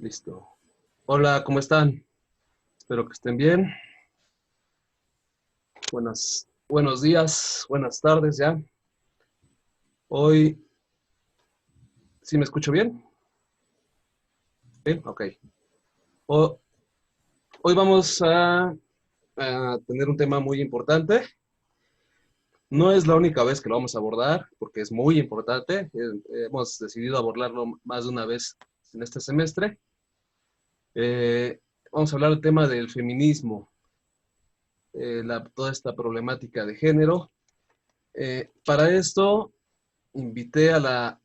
Listo. Hola, ¿cómo están? Espero que estén bien. Buenos días, buenas tardes ya. Hoy, ¿sí me escucho bien? Sí, ok. Ho- Hoy vamos a tener un tema muy importante. No es la única vez que lo vamos a abordar, porque es muy importante. Hemos decidido abordarlo más de una vez en este semestre. Eh, Vamos a hablar del tema del feminismo, toda esta problemática de género. Para esto, invité a la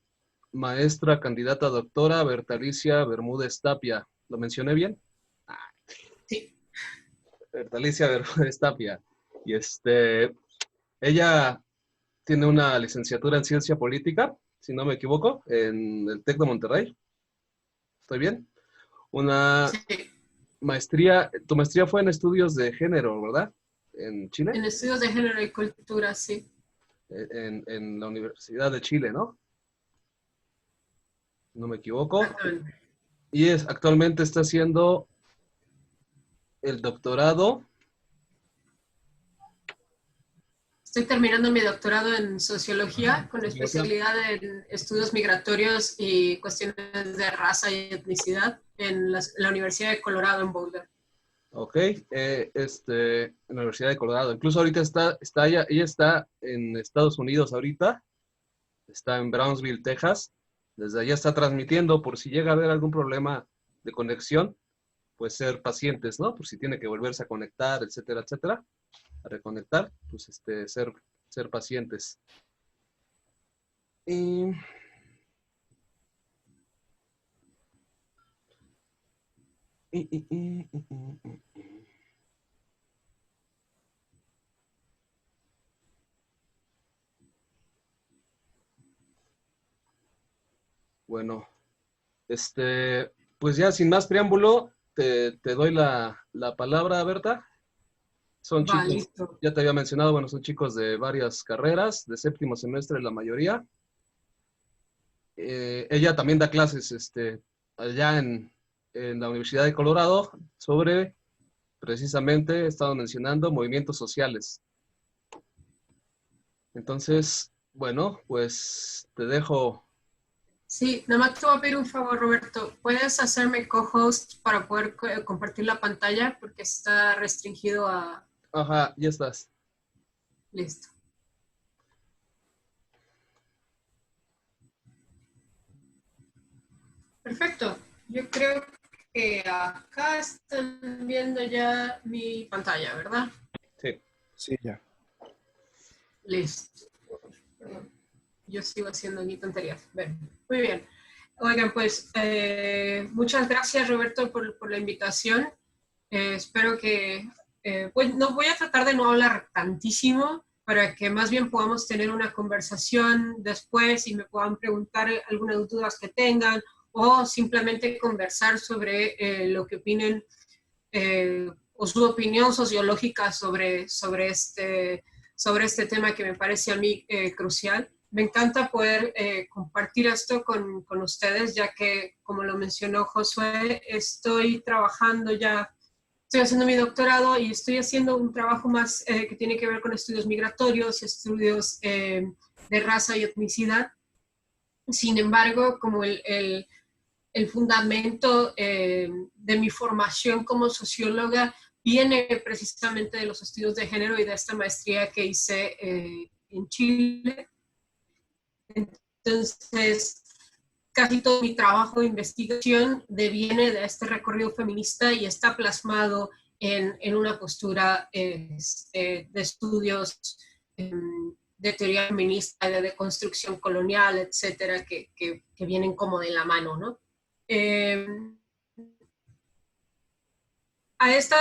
maestra candidata doctora Bertalicia Bermúdez Tapia. ¿Lo mencioné bien? Sí, Bertalicia Bermúdez Tapia. Y ella tiene una licenciatura en ciencia política, si no me equivoco, en el TEC de Monterrey. ¿Estoy bien? Una sí. maestría, tu maestría fue en estudios de género, ¿verdad? En Chile, En estudios de género y cultura, sí. en la Universidad de Chile, ¿no? No me equivoco. Exactamente. Y actualmente está haciendo el doctorado. Estoy terminando mi doctorado en sociología con Sociología. especialidad en estudios migratorios y cuestiones de raza y etnicidad en la Universidad de Colorado en Boulder. Ok, en la Universidad de Colorado. Incluso ahorita ella está en Estados Unidos ahorita, está en Brownsville, Texas. Desde allá está transmitiendo por si llega a haber algún problema de conexión, pues ser pacientes, ¿no? Por si tiene que volverse a conectar, etcétera, etcétera, a reconectar, pues ser pacientes. Y, y, y, y, y, y. Bueno, pues ya sin más preámbulo, te doy la palabra, Berta. Son Va, chicos, listo. ya te había mencionado, bueno, son chicos de varias carreras, de séptimo semestre la mayoría. Ella también da clases allá en la Universidad de Colorado sobre, precisamente, he estado mencionando, movimientos sociales. Entonces, bueno, pues te dejo. Sí, nada más te voy a pedir un favor, Roberto. ¿Puedes hacerme co-host para poder compartir la pantalla? Porque está restringido a... Ajá, ya estás. Listo. Perfecto. Yo creo que acá están viendo ya mi pantalla, ¿verdad? Sí. Sí, ya. Listo. Perdón. Yo sigo haciendo mi tonterías. Bueno, muy bien. Oigan, pues muchas gracias Roberto por la invitación. Espero que, pues no voy a tratar de no hablar tantísimo para que más bien podamos tener una conversación después y me puedan preguntar algunas dudas que tengan o simplemente conversar sobre lo que opinen o su opinión sociológica sobre este tema que me parece a mí crucial. Me encanta poder compartir esto con ustedes, ya que, como lo mencionó Josué, estoy haciendo mi doctorado y estoy haciendo un trabajo más que tiene que ver con estudios migratorios, estudios de raza y etnicidad. Sin embargo, como el fundamento de mi formación como socióloga viene precisamente de los estudios de género y de esta maestría que hice en Chile. Entonces, casi todo mi trabajo de investigación deviene de este recorrido feminista y está plasmado en una postura de estudios de teoría feminista, de deconstrucción colonial, etcétera, que vienen como de la mano, ¿no? Eh, a esta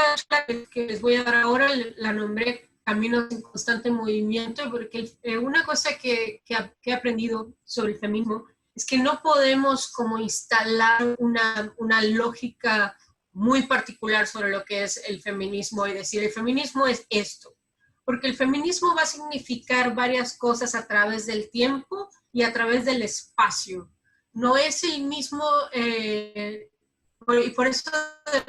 que les voy a dar ahora la nombré Caminos en constante movimiento, porque una cosa que he aprendido sobre el feminismo es que no podemos como instalar una lógica muy particular sobre lo que es el feminismo y decir el feminismo es esto, porque el feminismo va a significar varias cosas a través del tiempo y a través del espacio. No es el mismo y por eso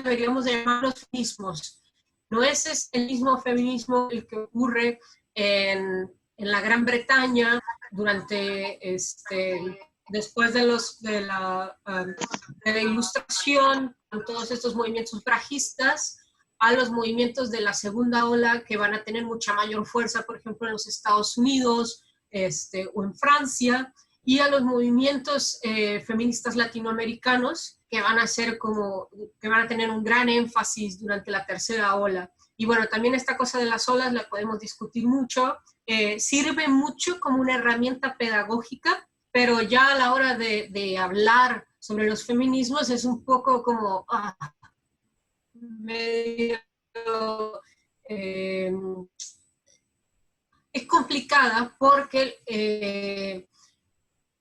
deberíamos llamarlos feminismos. No es el mismo feminismo el que ocurre en la Gran Bretaña durante después de la Ilustración, con todos estos movimientos sufragistas, a los movimientos de la segunda ola que van a tener mucha mayor fuerza, por ejemplo, en los Estados Unidos o en Francia, y a los movimientos feministas latinoamericanos que van a tener un gran énfasis durante la tercera ola. Y bueno, también esta cosa de las olas la podemos discutir mucho, sirve mucho como una herramienta pedagógica, pero ya a la hora de hablar sobre los feminismos es un poco como medio es complicada porque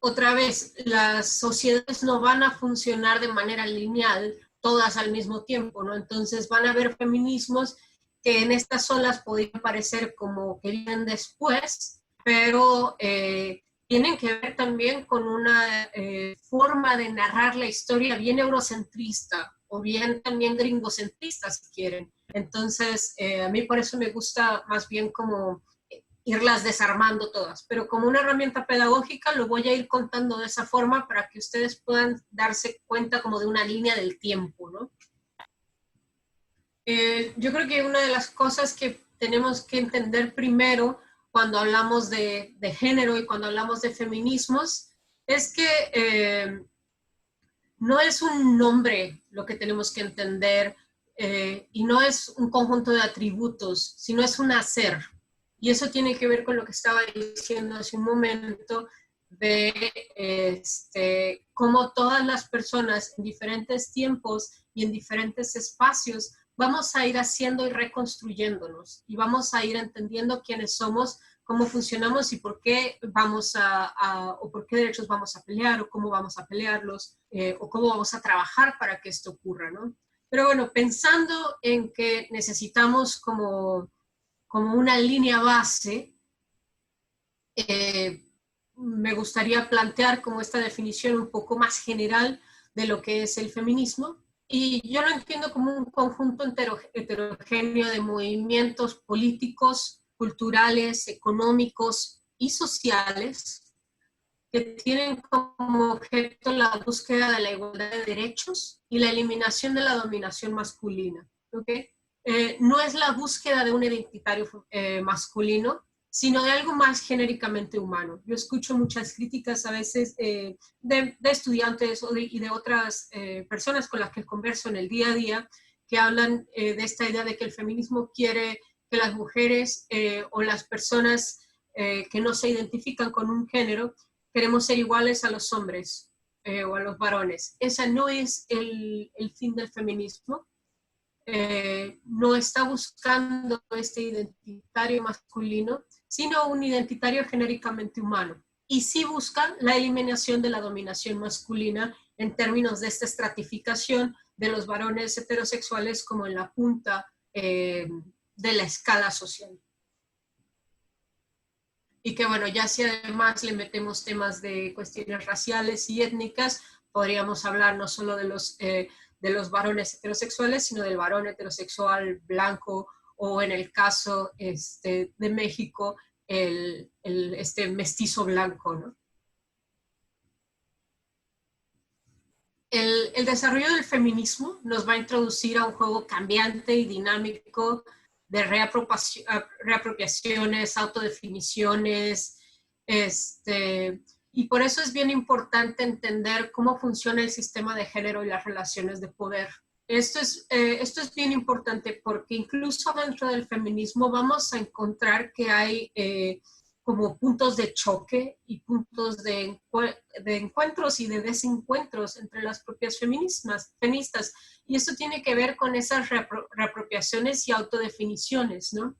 otra vez las sociedades no van a funcionar de manera lineal todas al mismo tiempo, ¿no? Entonces van a haber feminismos que en estas olas podrían parecer como que vienen después, pero tienen que ver también con una forma de narrar la historia bien eurocentrista o bien también gringocentrista, si quieren. Entonces, a mí por eso me gusta más bien como irlas desarmando todas, pero como una herramienta pedagógica lo voy a ir contando de esa forma para que ustedes puedan darse cuenta como de una línea del tiempo, ¿no? Yo creo que una de las cosas que tenemos que entender primero cuando hablamos de género y cuando hablamos de feminismos es que no es un nombre lo que tenemos que entender y no es un conjunto de atributos, sino es un hacer. Y eso tiene que ver con lo que estaba diciendo hace un momento de cómo todas las personas en diferentes tiempos y en diferentes espacios vamos a ir haciendo y reconstruyéndonos y vamos a ir entendiendo quiénes somos, cómo funcionamos y por qué o por qué derechos vamos a pelear o cómo vamos a pelearlos o cómo vamos a trabajar para que esto ocurra, ¿no? Pero bueno, pensando en que necesitamos como una línea base, me gustaría plantear como esta definición un poco más general de lo que es el feminismo. Y yo lo entiendo como un conjunto heterogéneo de movimientos políticos, culturales, económicos y sociales que tienen como objeto la búsqueda de la igualdad de derechos y la eliminación de la dominación masculina. ¿Okay? No es la búsqueda de un identitario masculino, sino de algo más genéricamente humano. Yo escucho muchas críticas a veces de estudiantes y de otras personas con las que converso en el día a día, que hablan de esta idea de que el feminismo quiere que las mujeres o las personas que no se identifican con un género queremos ser iguales a los hombres o a los varones. Ese no es el fin del feminismo. No está buscando este identitario masculino, sino un identitario genéricamente humano. Y sí busca la eliminación de la dominación masculina en términos de esta estratificación de los varones heterosexuales como en la punta de la escala social. Y que bueno, ya si además le metemos temas de cuestiones raciales y étnicas, podríamos hablar no solo de los varones heterosexuales, sino del varón heterosexual blanco, o en el caso de México, este mestizo blanco, ¿no? El desarrollo del feminismo nos va a introducir a un juego cambiante y dinámico de reapropiaciones, autodefiniciones, y por eso es bien importante entender cómo funciona el sistema de género y las relaciones de poder. Esto es bien importante porque incluso dentro del feminismo vamos a encontrar que hay como puntos de choque y puntos de encuentros y de desencuentros entre las propias feministas. Y esto tiene que ver con esas reapropiaciones y autodefiniciones, ¿no?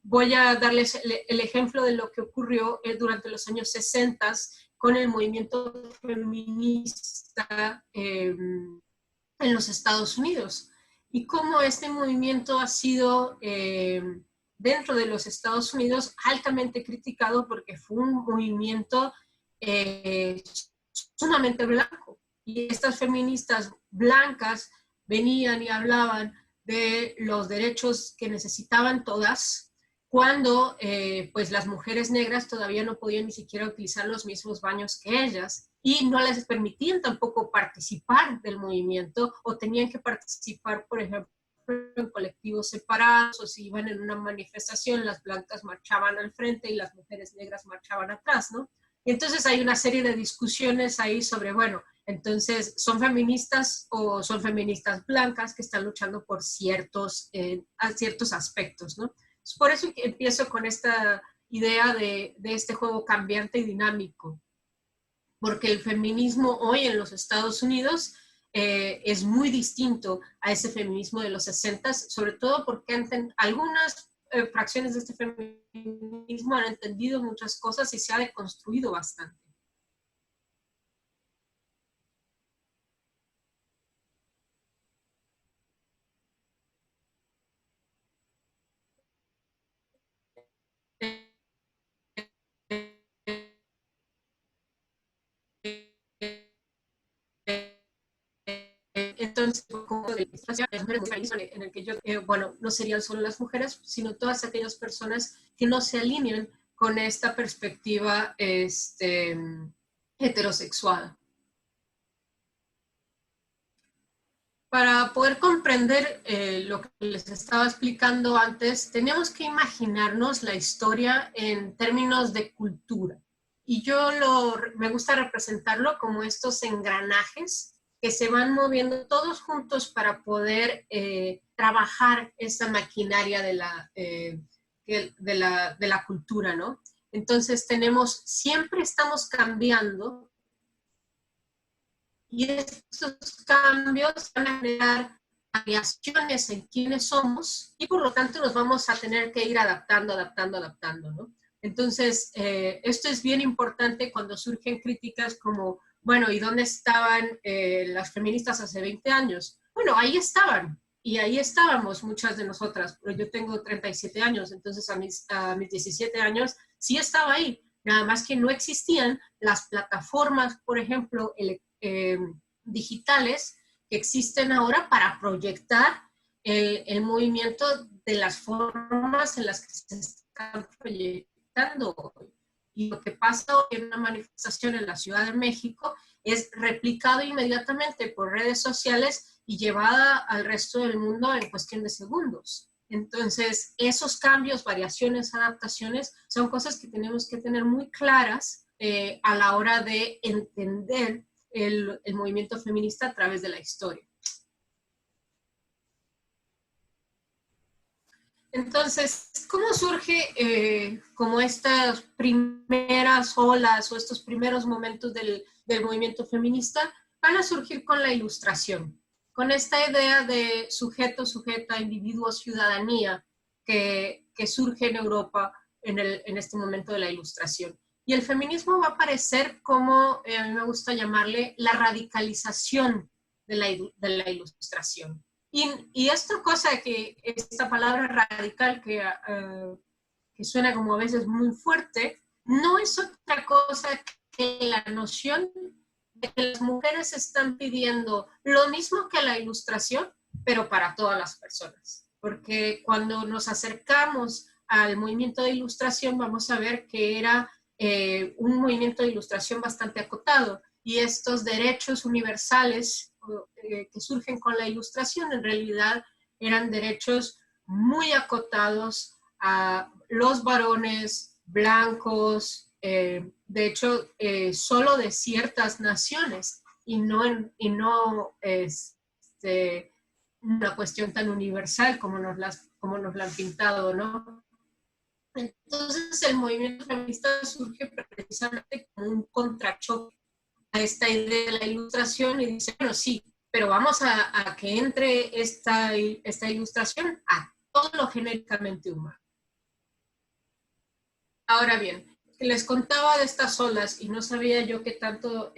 Voy a darles el ejemplo de lo que ocurrió durante los años 60 con el movimiento feminista en los Estados Unidos y cómo este movimiento ha sido dentro de los Estados Unidos altamente criticado porque fue un movimiento sumamente blanco. Y estas feministas blancas venían y hablaban de los derechos que necesitaban todas, cuando pues las mujeres negras todavía no podían ni siquiera utilizar los mismos baños que ellas y no les permitían tampoco participar del movimiento o tenían que participar, por ejemplo, en colectivos separados o si iban en una manifestación, las blancas marchaban al frente y las mujeres negras marchaban atrás, ¿no? Y entonces hay una serie de discusiones ahí sobre, bueno, entonces, ¿son feministas o son feministas blancas que están luchando por ciertos aspectos, ¿no? Es por eso que empiezo con esta idea de este juego cambiante y dinámico, porque el feminismo hoy en los Estados Unidos es muy distinto a ese feminismo de los 60, sobre todo porque algunas fracciones de este feminismo han entendido muchas cosas y se ha deconstruido bastante. Entonces, en el que yo, bueno, no serían solo las mujeres, sino todas aquellas personas que no se alinean con esta perspectiva heterosexual. Para poder comprender lo que les estaba explicando antes, teníamos que imaginarnos la historia en términos de cultura. Y yo me gusta representarlo como estos engranajes que se van moviendo todos juntos para poder trabajar esta maquinaria de la cultura, ¿no? Entonces siempre estamos cambiando y estos cambios van a generar variaciones en quiénes somos y por lo tanto nos vamos a tener que ir adaptando, ¿no? Entonces, esto es bien importante cuando surgen críticas como, bueno, ¿y dónde estaban las feministas hace 20 años? Bueno, ahí estaban, y ahí estábamos muchas de nosotras, pero yo tengo 37 años, entonces a mis 17 años sí estaba ahí, nada más que no existían las plataformas, por ejemplo, digitales que existen ahora para proyectar el movimiento de las formas en las que se están proyectando hoy. Y lo que pasa hoy en una manifestación en la Ciudad de México es replicado inmediatamente por redes sociales y llevada al resto del mundo en cuestión de segundos. Entonces, esos cambios, variaciones, adaptaciones, son cosas que tenemos que tener muy claras a la hora de entender el movimiento feminista a través de la historia. Entonces, ¿cómo surge como estas primeras olas o estos primeros momentos del movimiento feminista? Van a surgir con la Ilustración, con esta idea de sujeto, sujeta, individuo, ciudadanía que surge en Europa en este momento de la Ilustración. Y el feminismo va a aparecer como, a mí me gusta llamarle, la radicalización de la Ilustración. Y esta cosa esta palabra radical que suena como a veces muy fuerte, no es otra cosa que la noción de que las mujeres están pidiendo lo mismo que la Ilustración, pero para todas las personas. Porque cuando nos acercamos al movimiento de Ilustración, vamos a ver que era un movimiento de Ilustración bastante acotado, y estos derechos universales que surgen con la Ilustración en realidad eran derechos muy acotados a los varones blancos, de hecho solo de ciertas naciones y no una cuestión tan universal como nos la han pintado, ¿no? Entonces el movimiento feminista surge precisamente como un contrachoque a esta idea de la Ilustración y dice, bueno, sí, pero vamos a que entre esta Ilustración a todo lo genéricamente humano. Ahora bien, les contaba de estas olas y no sabía yo qué tanto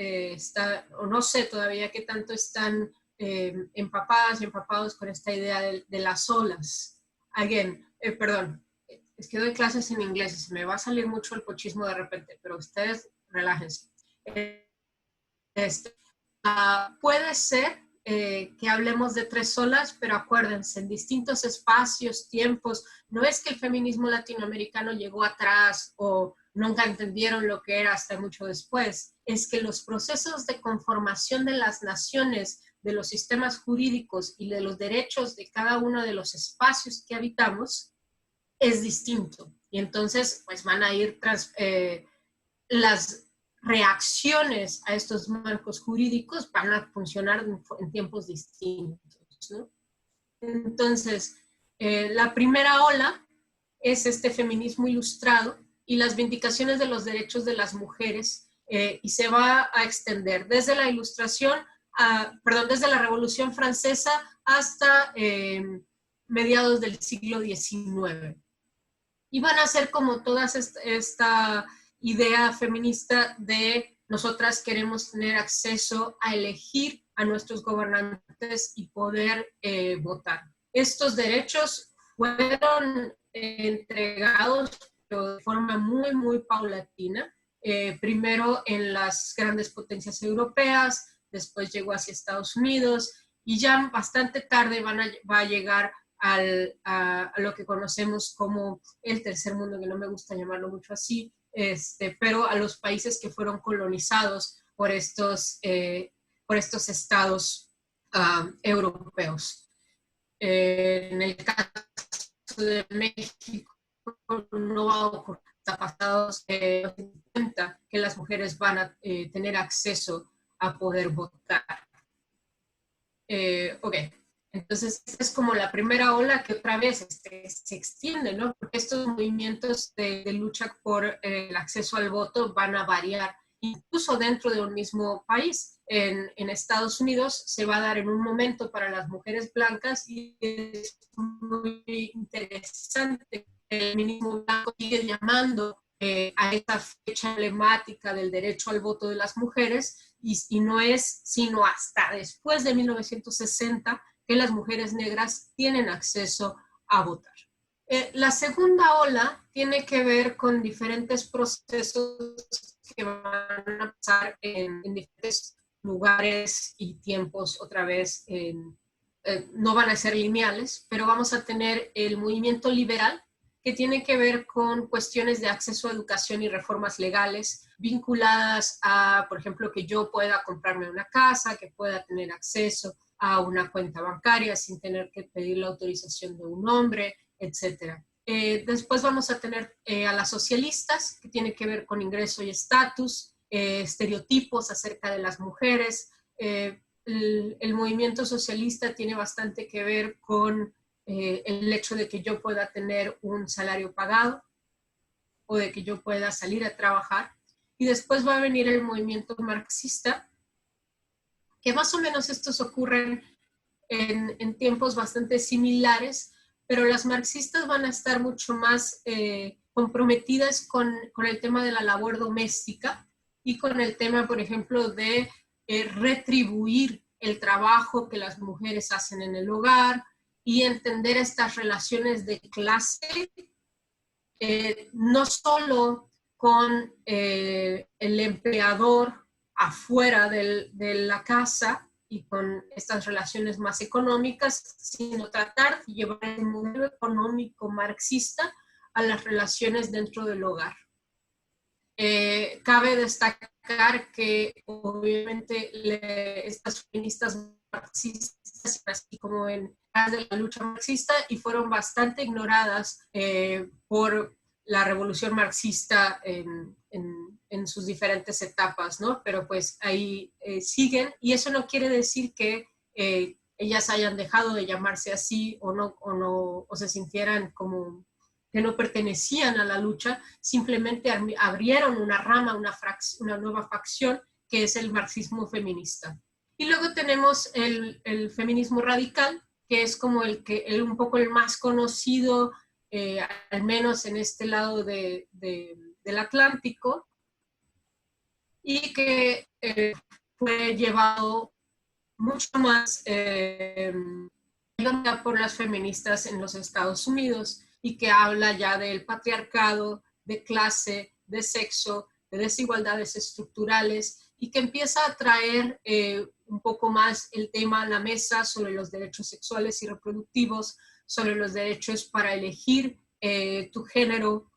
o no sé todavía qué tanto están empapadas y empapados con esta idea de las olas. Perdón, es que doy clases en inglés y se me va a salir mucho el pochismo de repente, pero ustedes relájense. Puede ser que hablemos de tres olas, pero acuérdense, en distintos espacios, tiempos, no es que el feminismo latinoamericano llegó atrás o nunca entendieron lo que era hasta mucho después, es que los procesos de conformación de las naciones, de los sistemas jurídicos y de los derechos de cada uno de los espacios que habitamos es distinto. Y entonces, pues van a ir las reacciones a estos marcos jurídicos van a funcionar en tiempos distintos, ¿no? Entonces, la primera ola es este feminismo ilustrado y las vindicaciones de los derechos de las mujeres, y se va a extender desde la ilustración, desde la Revolución Francesa hasta mediados del siglo XIX. Y van a ser como toda esta idea feminista de nosotras queremos tener acceso a elegir a nuestros gobernantes y poder votar. Estos derechos fueron entregados pero de forma muy, muy paulatina. Primero en las grandes potencias europeas, después llegó hacia Estados Unidos y ya bastante tarde va a llegar a lo que conocemos como el tercer mundo, que no me gusta llamarlo mucho así, pero a los países que fueron colonizados por estos estados europeos. En el caso de México no va a ocurrir hasta pasados 50 que las mujeres van a tener acceso a poder votar. Ok. Entonces, esta es como la primera ola que otra vez se extiende, ¿no? Porque estos movimientos de lucha por el acceso al voto van a variar, incluso dentro de un mismo país. En Estados Unidos se va a dar en un momento para las mujeres blancas y es muy interesante. El feminismo blanco sigue llamando a esta fecha emblemática del derecho al voto de las mujeres y no es sino hasta después de 1960 que las mujeres negras tienen acceso a votar. La segunda ola tiene que ver con diferentes procesos que van a pasar en diferentes lugares y tiempos, otra vez, no van a ser lineales, pero vamos a tener el movimiento liberal, que tiene que ver con cuestiones de acceso a educación y reformas legales vinculadas a, por ejemplo, que yo pueda comprarme una casa, que pueda tener acceso a una cuenta bancaria sin tener que pedir la autorización de un hombre, etc. Después vamos a tener a las socialistas, que tiene que ver con ingreso y estatus, estereotipos acerca de las mujeres. El movimiento socialista tiene bastante que ver con el hecho de que yo pueda tener un salario pagado o de que yo pueda salir a trabajar. Y después va a venir el movimiento marxista, que más o menos estos ocurren en tiempos bastante similares, pero las marxistas van a estar mucho más comprometidas con el tema de la labor doméstica y con el tema, por ejemplo, de retribuir el trabajo que las mujeres hacen en el hogar y entender estas relaciones de clase, no solo con el empleador afuera de la casa y con estas relaciones más económicas, sino tratar de llevar el modelo económico marxista a las relaciones dentro del hogar. Cabe destacar que obviamente estas feministas marxistas, así como en de la lucha marxista, y fueron bastante ignoradas por la revolución marxista en sus diferentes etapas, ¿no? Pero pues ahí siguen, y eso no quiere decir que ellas hayan dejado de llamarse así o se sintieran como que no pertenecían a la lucha, simplemente abrieron una rama, una nueva facción, que es el marxismo feminista. Y luego tenemos el feminismo radical, que es como un poco el más conocido, al menos en este lado del Atlántico, y que fue llevado mucho más por las feministas en los Estados Unidos, y que habla ya del patriarcado, de clase, de sexo, de desigualdades estructurales, y que empieza a traer un poco más el tema a la mesa sobre los derechos sexuales y reproductivos, sobre los derechos para elegir tu género,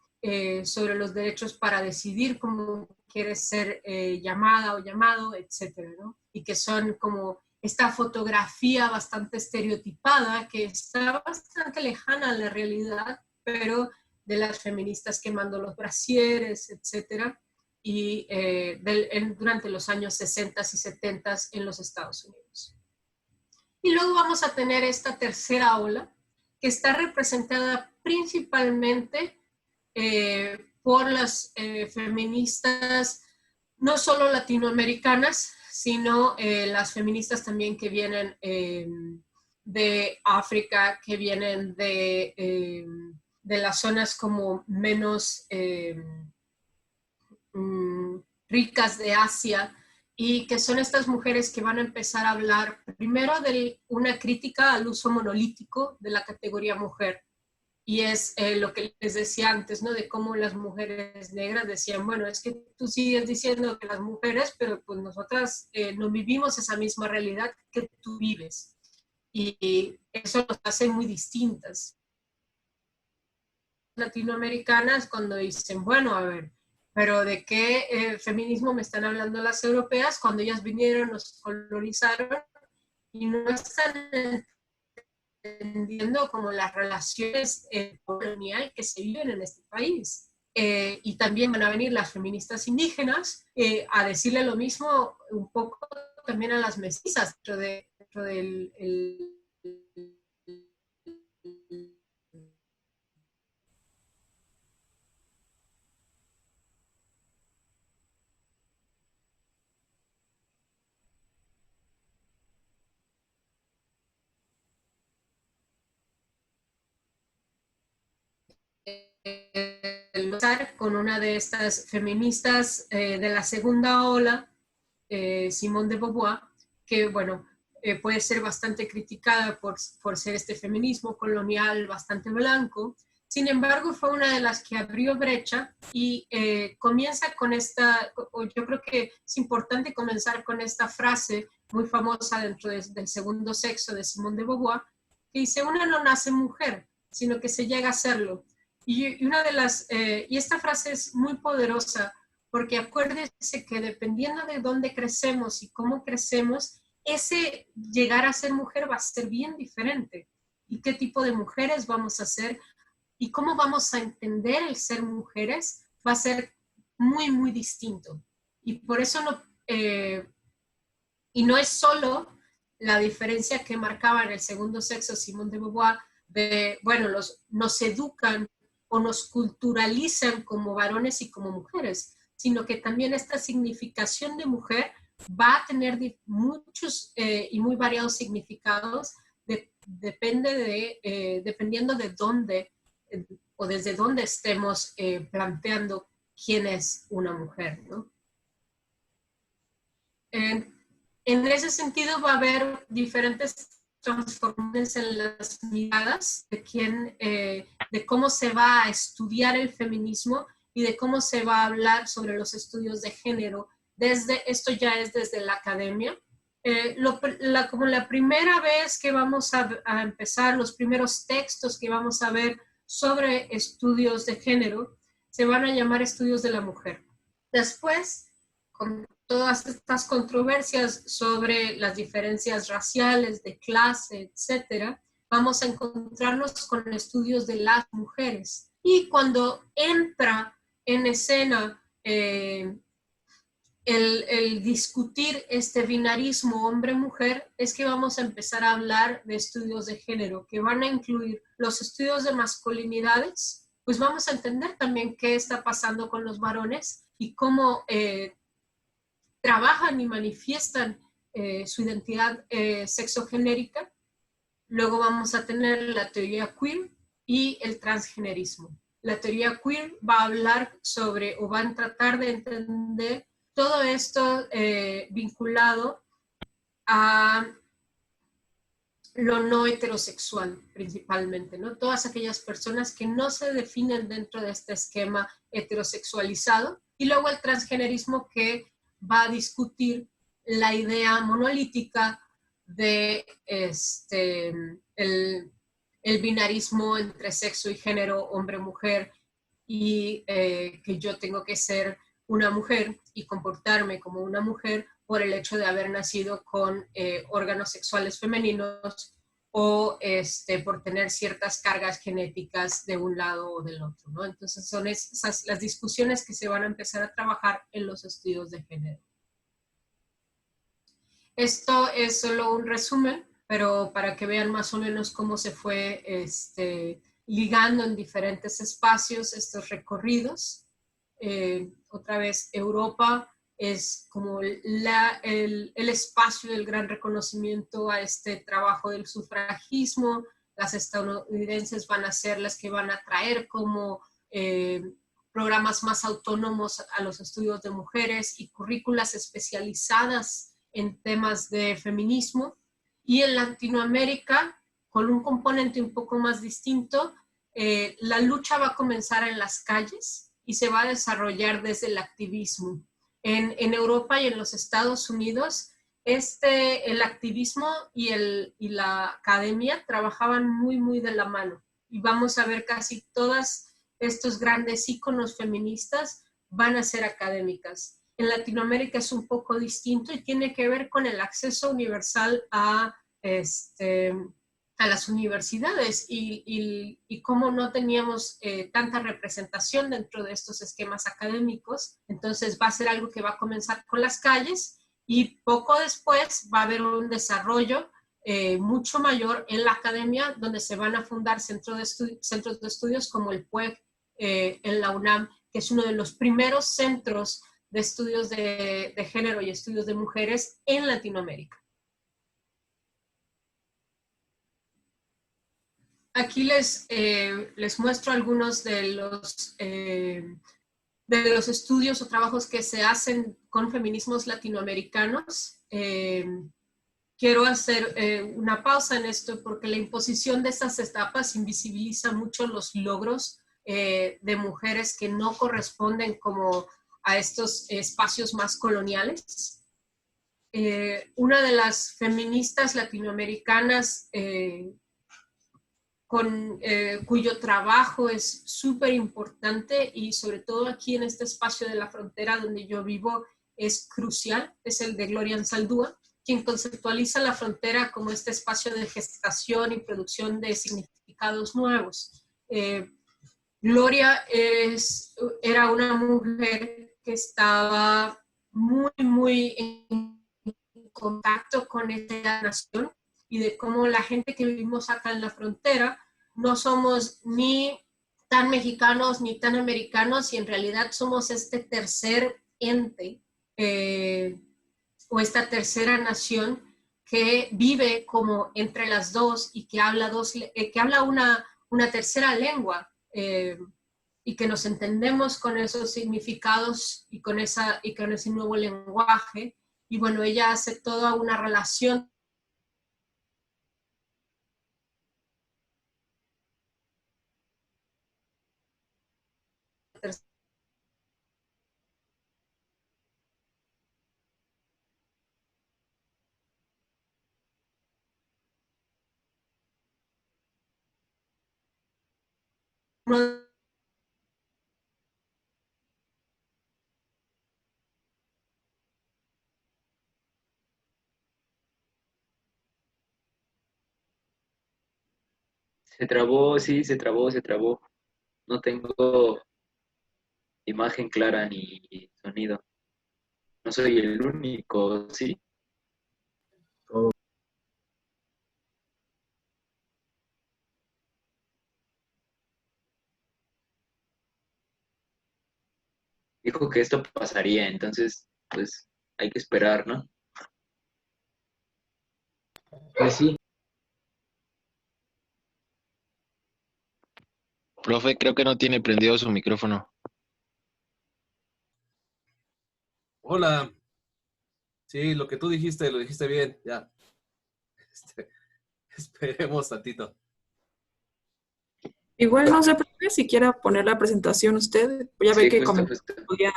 sobre los derechos para decidir cómo quieres ser llamada o llamado, etcétera, ¿no? Y que son como esta fotografía bastante estereotipada que está bastante lejana a la realidad, pero de las feministas quemando los brasieres, etcétera, y durante los años 60 y 70 en los Estados Unidos. Y luego vamos a tener esta tercera ola, que está representada principalmente por las feministas, no solo latinoamericanas, sino las feministas también que vienen de África, que vienen de las zonas como menos ricas de Asia, y que son estas mujeres que van a empezar a hablar primero de una crítica al uso monolítico de la categoría mujer. Y es lo que les decía antes, ¿no? De cómo las mujeres negras decían, bueno, es que tú sigues diciendo que las mujeres, pero pues nosotras no vivimos esa misma realidad que tú vives. Y eso nos hace muy distintas. Latinoamericanas cuando dicen, bueno, a ver, pero ¿de qué feminismo me están hablando las europeas cuando ellas vinieron, nos colonizaron y no están entendiendo como las relaciones colonial que se viven en este país? Y también van a venir las feministas indígenas a decirle lo mismo un poco también a las mestizas dentro del con una de estas feministas de la segunda ola, Simone de Beauvoir, que bueno, puede ser bastante criticada por ser este feminismo colonial bastante blanco. Sin embargo, fue una de las que abrió brecha y comienza con esta, yo creo que es importante comenzar con esta frase muy famosa dentro del segundo sexo de Simone de Beauvoir, que dice, una no nace mujer, sino que se llega a serlo. Y esta frase es muy poderosa porque acuérdese que dependiendo de dónde crecemos y cómo crecemos, ese llegar a ser mujer va a ser bien diferente. Y qué tipo de mujeres vamos a ser y cómo vamos a entender el ser mujeres va a ser muy, muy distinto. Y por eso y no es solo la diferencia que marcaba en el segundo sexo Simone de Beauvoir, de, bueno, nos educan o nos culturalizan como varones y como mujeres, sino que también esta significación de mujer va a tener muchos y muy variados significados, dependiendo de dónde o desde dónde estemos planteando quién es una mujer, ¿no? En ese sentido va a haber diferentes transformaciones en las miradas de cómo se va a estudiar el feminismo y de cómo se va a hablar sobre los estudios de género. Esto ya es desde la academia. Como la primera vez que vamos a empezar, los primeros textos que vamos a ver sobre estudios de género, se van a llamar estudios de la mujer. Después, con todas estas controversias sobre las diferencias raciales, de clase, etcétera, vamos a encontrarnos con estudios de las mujeres. Y cuando entra en escena el discutir este binarismo hombre-mujer, es que vamos a empezar a hablar de estudios de género, que van a incluir los estudios de masculinidades, pues vamos a entender también qué está pasando con los varones y cómo trabajan y manifiestan su identidad sexogenérica. Luego vamos a tener la teoría queer y el transgenerismo. La teoría queer va a hablar sobre o va a tratar de entender todo esto vinculado a lo no heterosexual principalmente, ¿no? Todas aquellas personas que no se definen dentro de este esquema heterosexualizado. Y luego el transgenerismo, que va a discutir la idea monolítica de el binarismo entre sexo y género, hombre-mujer, y que yo tengo que ser una mujer y comportarme como una mujer por el hecho de haber nacido con órganos sexuales femeninos o por tener ciertas cargas genéticas de un lado o del otro, ¿no? Entonces son esas las discusiones que se van a empezar a trabajar en los estudios de género. Esto es solo un resumen, pero para que vean más o menos cómo se fue ligando en diferentes espacios estos recorridos. Otra vez, Europa es como el espacio del gran reconocimiento a este trabajo del sufragismo. Las estadounidenses van a ser las que van a traer como programas más autónomos a los estudios de mujeres y currículas especializadas en temas de feminismo. Y en Latinoamérica, con un componente un poco más distinto, la lucha va a comenzar en las calles y se va a desarrollar desde el activismo. En Europa y en los Estados Unidos, el activismo y la academia trabajaban muy de la mano. Y vamos a ver casi todos estos grandes íconos feministas van a ser académicas. En Latinoamérica es un poco distinto y tiene que ver con el acceso universal a las universidades y cómo no teníamos tanta representación dentro de estos esquemas académicos. Entonces va a ser algo que va a comenzar con las calles y poco después va a haber un desarrollo mucho mayor en la academia, donde se van a fundar centros de estudios como el PUEC en la UNAM, que es uno de los primeros centros de estudios de género y estudios de mujeres en Latinoamérica. Aquí les muestro algunos de los estudios o trabajos que se hacen con feminismos latinoamericanos. Quiero hacer una pausa en esto porque la imposición de estas etapas invisibiliza mucho los logros de mujeres que no corresponden como a estos espacios más coloniales. Una de las feministas latinoamericanas cuyo trabajo es súper importante y sobre todo aquí en este espacio de la frontera donde yo vivo es crucial, es el de Gloria Anzaldúa, quien conceptualiza la frontera como este espacio de gestación y producción de significados nuevos. Gloria era una mujer que estaba muy en contacto con esta nación y de cómo la gente que vivimos acá en la frontera no somos ni tan mexicanos ni tan americanos y en realidad somos este tercer ente o esta tercera nación que vive como entre las dos y que habla una tercera lengua y que nos entendemos con esos significados y con ese nuevo lenguaje. Y bueno, ella hace toda una relación Se trabó, sí, se trabó. No tengo imagen clara ni sonido. No soy el único, ¿sí? Dijo que esto pasaría, entonces, pues, hay que esperar, ¿no? Pues sí, Profe, creo que no tiene prendido su micrófono. Hola. Sí, lo que tú dijiste, lo dijiste bien. Ya. Este, esperemos tantito. Igual no se preocupe si quiera poner la presentación usted. Voy a ver Sí, que justo, como justo. podía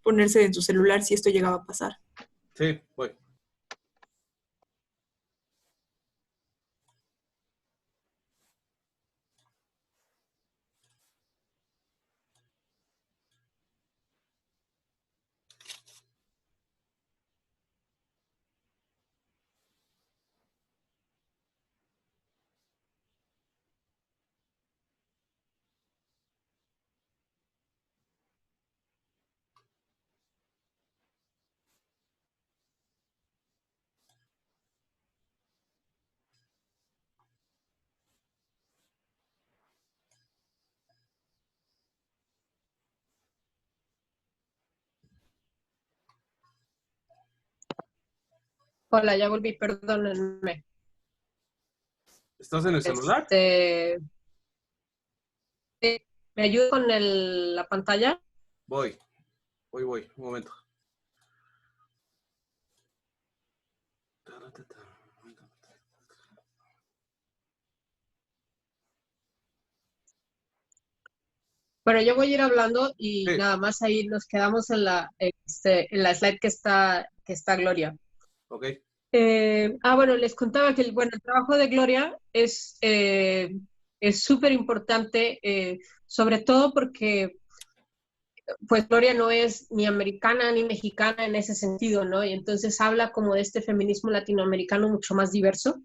ponerse en su celular si esto llegaba a pasar. Sí, voy. Hola, ya volví, perdónenme. ¿Estás en el celular? ¿Me ayuda con la pantalla? Voy. Un momento. Bueno, yo voy a ir hablando y Sí, nada más ahí nos quedamos en la slide que está Gloria. ok. Bueno, les contaba que el trabajo de Gloria es súper importante, sobre todo porque pues Gloria no es ni americana ni mexicana en ese sentido, ¿no? Y entonces habla como de este feminismo latinoamericano mucho más diverso.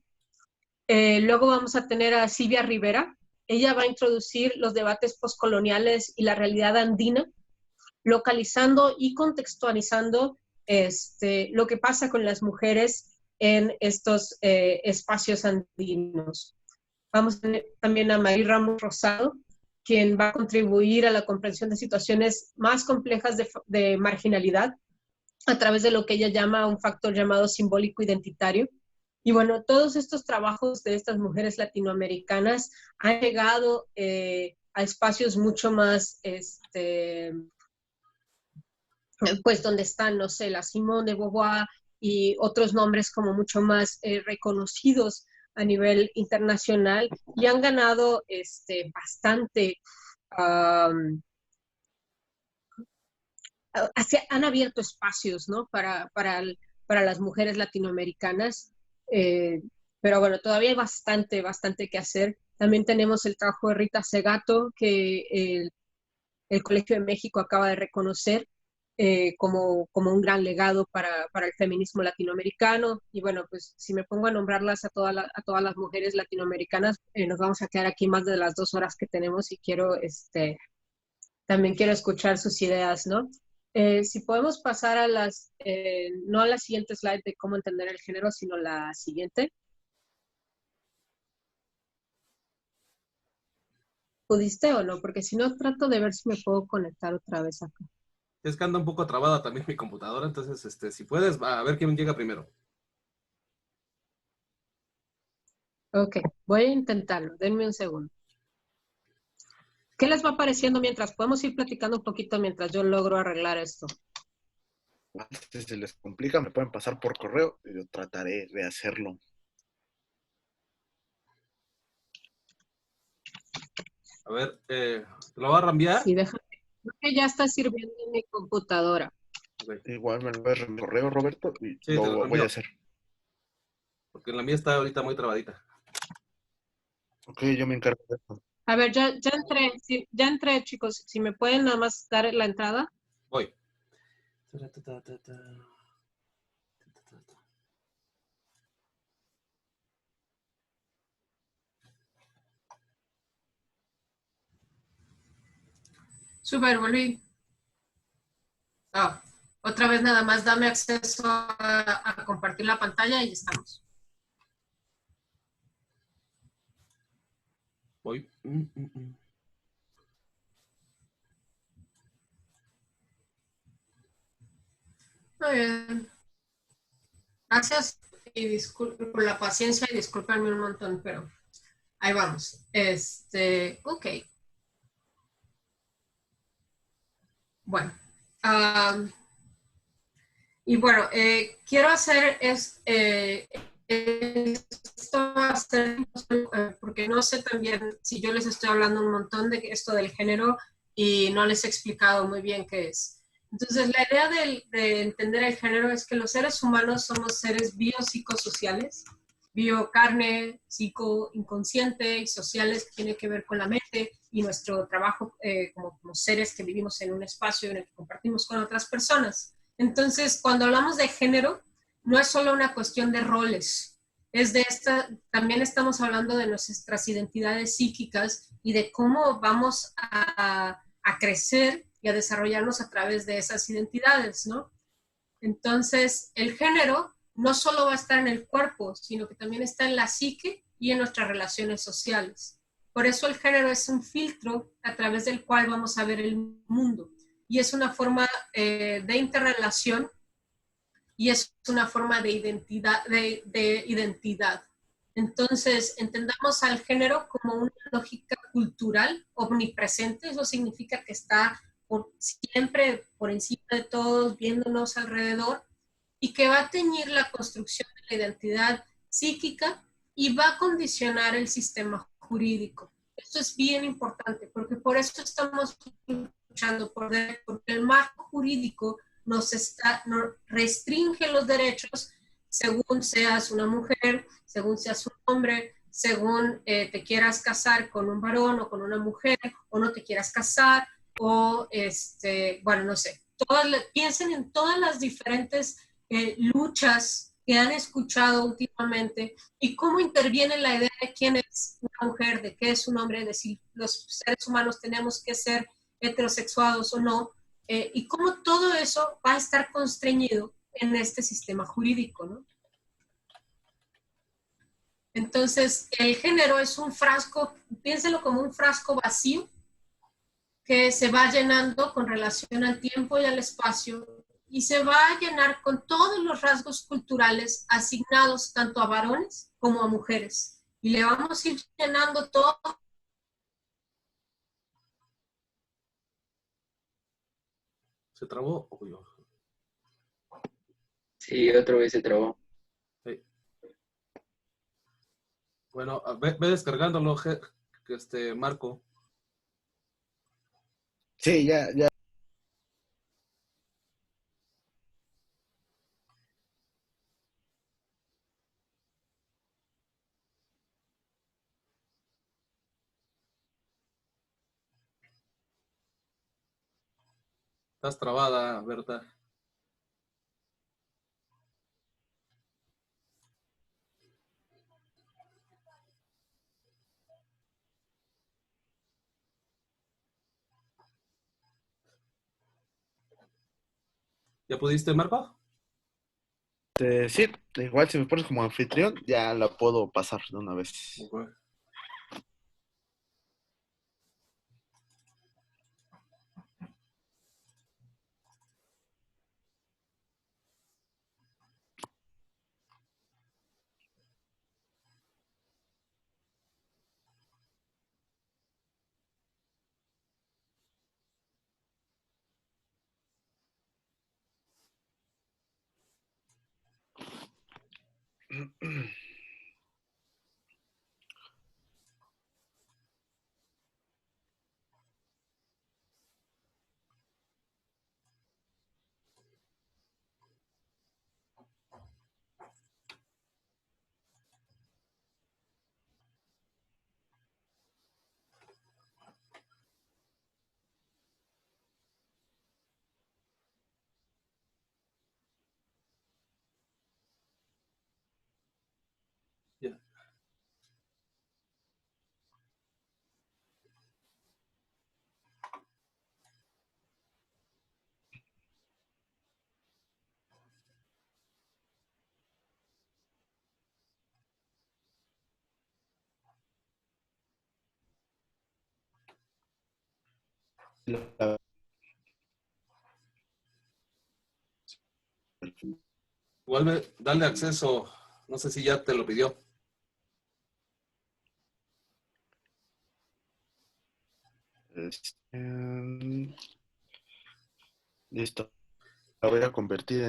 Luego vamos a tener a Silvia Rivera. Ella va a introducir los debates postcoloniales y la realidad andina, localizando y contextualizando lo que pasa con las mujeres en estos espacios andinos. Vamos a tener también a Marí Ramos Rosado, quien va a contribuir a la comprensión de situaciones más complejas de marginalidad a través de lo que ella llama un factor llamado simbólico identitario. Y bueno, todos estos trabajos de estas mujeres latinoamericanas han llegado a espacios mucho más, pues donde están, no sé, la Simone de Beauvoir y otros nombres como mucho más reconocidos a nivel internacional y han ganado bastante, han abierto espacios, ¿no? Para las mujeres latinoamericanas, eh, pero bueno, todavía hay bastante que hacer. También tenemos el trabajo de Rita Segato, que el Colegio de México acaba de reconocer como un gran legado para el feminismo latinoamericano. Y bueno, pues si me pongo a nombrarlas a todas las mujeres latinoamericanas, nos vamos a quedar aquí más de las 2 horas que tenemos y también quiero escuchar sus ideas, ¿no? Si podemos pasar no a la siguiente slide de cómo entender el género, sino la siguiente. ¿Pudiste o no? Porque si no, trato de ver si me puedo conectar otra vez acá. Es que anda un poco trabada también mi computadora, entonces, si puedes, va a ver quién llega primero. Ok, voy a intentarlo. Denme un segundo. ¿Qué les va pareciendo mientras? Podemos ir platicando un poquito mientras yo logro arreglar esto. Si se les complica, me pueden pasar por correo y yo trataré de hacerlo. A ver, ¿te lo va a reenviar? Sí, déjame. Creo que ya está sirviendo en mi computadora. Okay. Igual me lo voy a reenviar por correo, Roberto, y Sí, te lo lo voy reenvío. a hacer. Porque la mía está ahorita muy trabadita. Ok, yo me encargo de eso. A ver, ya entré, sí, ya entré, chicos. Si me pueden nada más dar la entrada. Voy. Súper, volví. Otra vez nada más dame acceso a compartir la pantalla y estamos. Voy. Muy bien. Gracias y por la paciencia y discúlpenme un montón, pero ahí vamos. Ok. Bueno. Y bueno, quiero hacer esto va a ser, porque no sé también si yo les estoy hablando un montón de esto del género y no les he explicado muy bien qué es. Entonces, la idea de entender el género es que los seres humanos somos seres biopsicosociales, biocarne, psico, inconsciente y sociales, que tiene que ver con la mente y nuestro trabajo como seres que vivimos en un espacio en el que compartimos con otras personas. Entonces, cuando hablamos de género, no es solo una cuestión de roles, también estamos hablando de nuestras identidades psíquicas y de cómo vamos a crecer y a desarrollarnos a través de esas identidades, ¿no? Entonces, el género no solo va a estar en el cuerpo, sino que también está en la psique y en nuestras relaciones sociales. Por eso el género es un filtro a través del cual vamos a ver el mundo. Y es una forma de interrelación y es una forma de identidad. Entonces, entendamos al género como una lógica cultural omnipresente. Eso significa que está siempre por encima de todos, viéndonos alrededor, y que va a teñir la construcción de la identidad psíquica y va a condicionar el sistema jurídico. Esto es bien importante, porque por eso estamos luchando porque el marco jurídico nos restringe los derechos según seas una mujer, según seas un hombre, según te quieras casar con un varón o con una mujer, o no te quieras casar, o bueno, no sé. Piensen en todas las diferentes luchas que han escuchado últimamente y cómo interviene la idea de quién es una mujer, de qué es un hombre, de si los seres humanos tenemos que ser heterosexuados o no, y cómo todo eso va a estar constreñido en este sistema jurídico, ¿no? Entonces, el género es un frasco, piénselo como un frasco vacío que se va llenando con relación al tiempo y al espacio y se va a llenar con todos los rasgos culturales asignados tanto a varones como a mujeres. Y le vamos a ir llenando todo. ¿Se trabó? Sí, otra vez se trabó. Sí. Bueno, ve descargándolo, Marco. Sí, ya. Estás trabada, Berta. ¿Ya pudiste, Marco? Sí, igual si me pones como anfitrión, ya la puedo pasar de una vez. Okay. Ya. La- Igual dale acceso. No sé si ya te lo pidió. Listo. La voy a convertir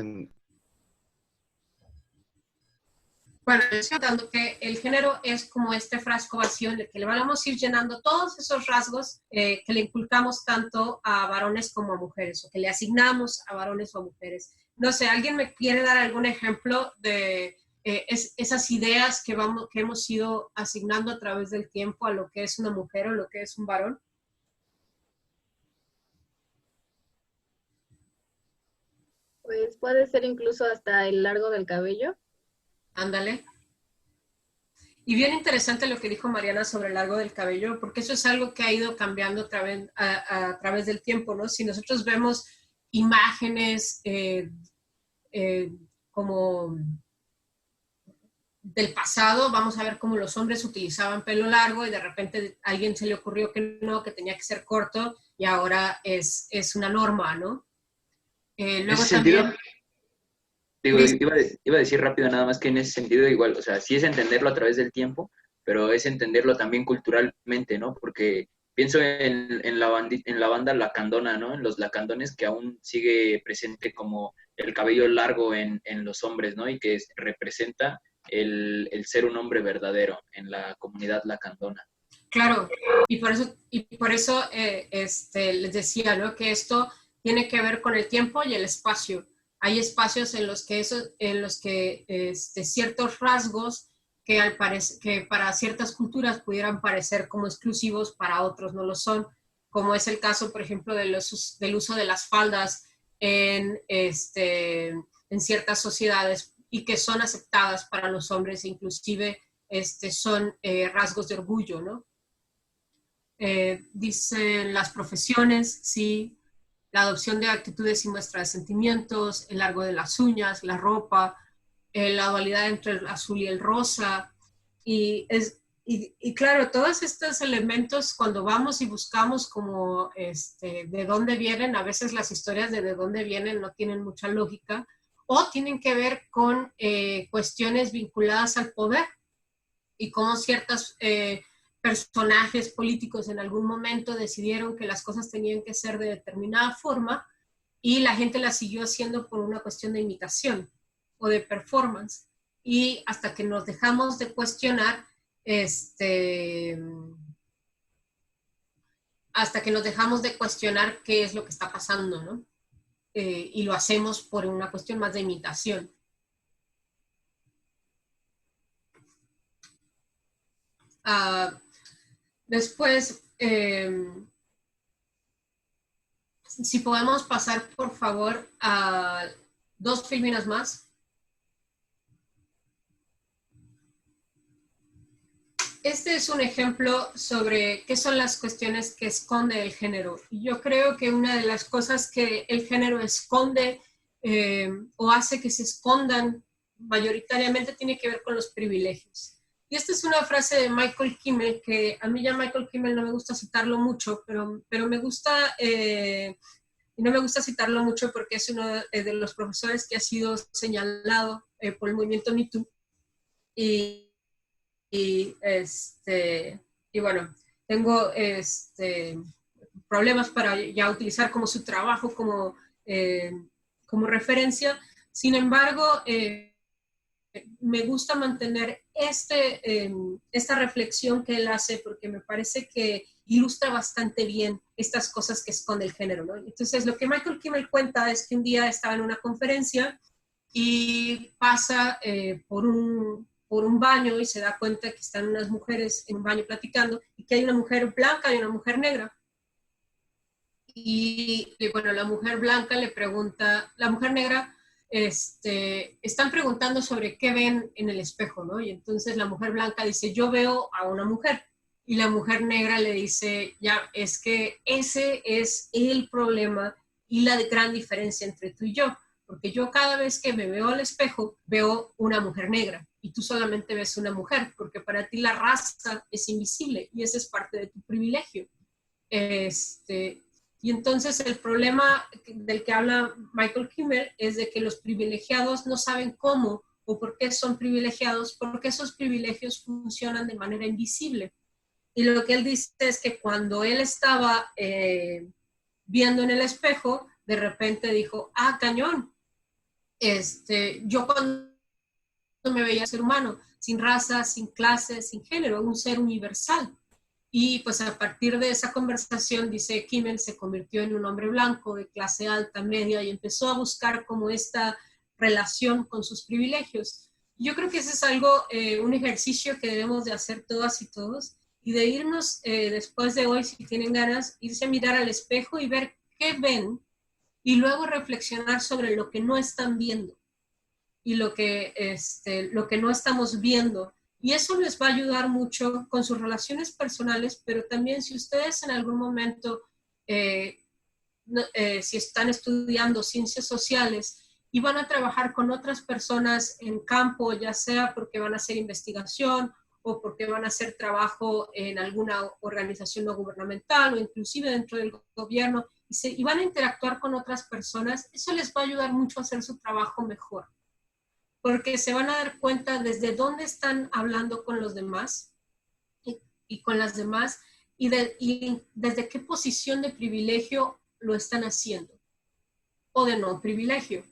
Bueno, estoy contando que el género es como este frasco vacío en el que le vamos a ir llenando todos esos rasgos que le inculcamos tanto a varones como a mujeres, o que le asignamos a varones o a mujeres. No sé, ¿alguien me quiere dar algún ejemplo de esas ideas que hemos ido asignando a través del tiempo a lo que es una mujer o lo que es un varón? Pues puede ser incluso hasta el largo del cabello. Ándale. Y bien interesante lo que dijo Mariana sobre el largo del cabello, porque eso es algo que ha ido cambiando a través del tiempo, ¿no? Si nosotros vemos imágenes como del pasado, vamos a ver cómo los hombres utilizaban pelo largo y de repente a alguien se le ocurrió que no, que tenía que ser corto y ahora es una norma, ¿no? En Luego ese sentido, también... digo, iba a decir rápido nada más que en ese sentido igual, o sea, sí es entenderlo a través del tiempo, pero es entenderlo también culturalmente, ¿no? Porque pienso en la banda lacandona, ¿no? En los lacandones que aún sigue presente como el cabello largo en los hombres, ¿no? Y que representa el ser un hombre verdadero en la comunidad lacandona. Claro, y por eso les decía, ¿no? Que esto tiene que ver con el tiempo y el espacio. Hay espacios en los que, ciertos rasgos que para ciertas culturas pudieran parecer como exclusivos, para otros no lo son, como es el caso, por ejemplo, del uso de las faldas en ciertas sociedades y que son aceptadas para los hombres, inclusive son rasgos de orgullo, ¿no? Dicen las profesiones, sí, la adopción de actitudes y muestra de sentimientos, el largo de las uñas, la ropa, la dualidad entre el azul y el rosa. Y claro, todos estos elementos, cuando vamos y buscamos como de dónde vienen, a veces las historias de dónde vienen no tienen mucha lógica o tienen que ver con cuestiones vinculadas al poder y cómo ciertas personajes políticos en algún momento decidieron que las cosas tenían que ser de determinada forma y la gente las siguió haciendo por una cuestión de imitación o de performance. Y hasta que nos dejamos de cuestionar, hasta que nos dejamos de cuestionar qué es lo que está pasando, ¿no? Y lo hacemos por una cuestión más de imitación. Después, si podemos pasar, por favor, a 2 filminas más. Este es un ejemplo sobre qué son las cuestiones que esconde el género. Y yo creo que una de las cosas que el género esconde o hace que se escondan mayoritariamente tiene que ver con los privilegios. Y esta es una frase de Michael Kimmel, que a mí ya Michael Kimmel no me gusta citarlo mucho, pero me gusta, y no me gusta citarlo mucho porque es uno de los profesores que ha sido señalado por el movimiento Me Too. Y bueno, tengo problemas para ya utilizar como su trabajo como referencia. Sin embargo, me gusta mantener esta reflexión que él hace porque me parece que ilustra bastante bien estas cosas que esconde el género, ¿no? Entonces, lo que Michael Kimmel cuenta es que un día estaba en una conferencia y pasa por un baño y se da cuenta que están unas mujeres en un baño platicando y que hay una mujer blanca y una mujer negra. Y bueno, la mujer blanca le pregunta, la mujer negra, están preguntando sobre qué ven en el espejo, ¿no? Y entonces la mujer blanca dice, yo veo a una mujer. Y la mujer negra le dice, ya, es que ese es el problema y la gran diferencia entre tú y yo. Porque yo cada vez que me veo al espejo, veo una mujer negra y tú solamente ves una mujer, porque para ti la raza es invisible y ese es parte de tu privilegio. Y entonces el problema del que habla Michael Kimmel es de que los privilegiados no saben cómo o por qué son privilegiados, porque esos privilegios funcionan de manera invisible. Y lo que él dice es que cuando él estaba viendo en el espejo, de repente dijo, cañón, yo cuando me veía ser humano, sin raza, sin clase, sin género, un ser universal. Y pues a partir de esa conversación, dice Kimmel, se convirtió en un hombre blanco de clase alta, media, y empezó a buscar como esta relación con sus privilegios. Yo creo que ese es algo, un ejercicio que debemos de hacer todas y todos, y de irnos después de hoy, si tienen ganas, irse a mirar al espejo y ver qué ven, y luego reflexionar sobre lo que no están viendo y lo que no estamos viendo. Y eso les va a ayudar mucho con sus relaciones personales, pero también si ustedes en algún momento, si están estudiando ciencias sociales y van a trabajar con otras personas en campo, ya sea porque van a hacer investigación o porque van a hacer trabajo en alguna organización no gubernamental o inclusive dentro del gobierno, y van a interactuar con otras personas, eso les va a ayudar mucho a hacer su trabajo mejor, porque se van a dar cuenta desde dónde están hablando con los demás y con las demás y desde qué posición de privilegio lo están haciendo o de no privilegio.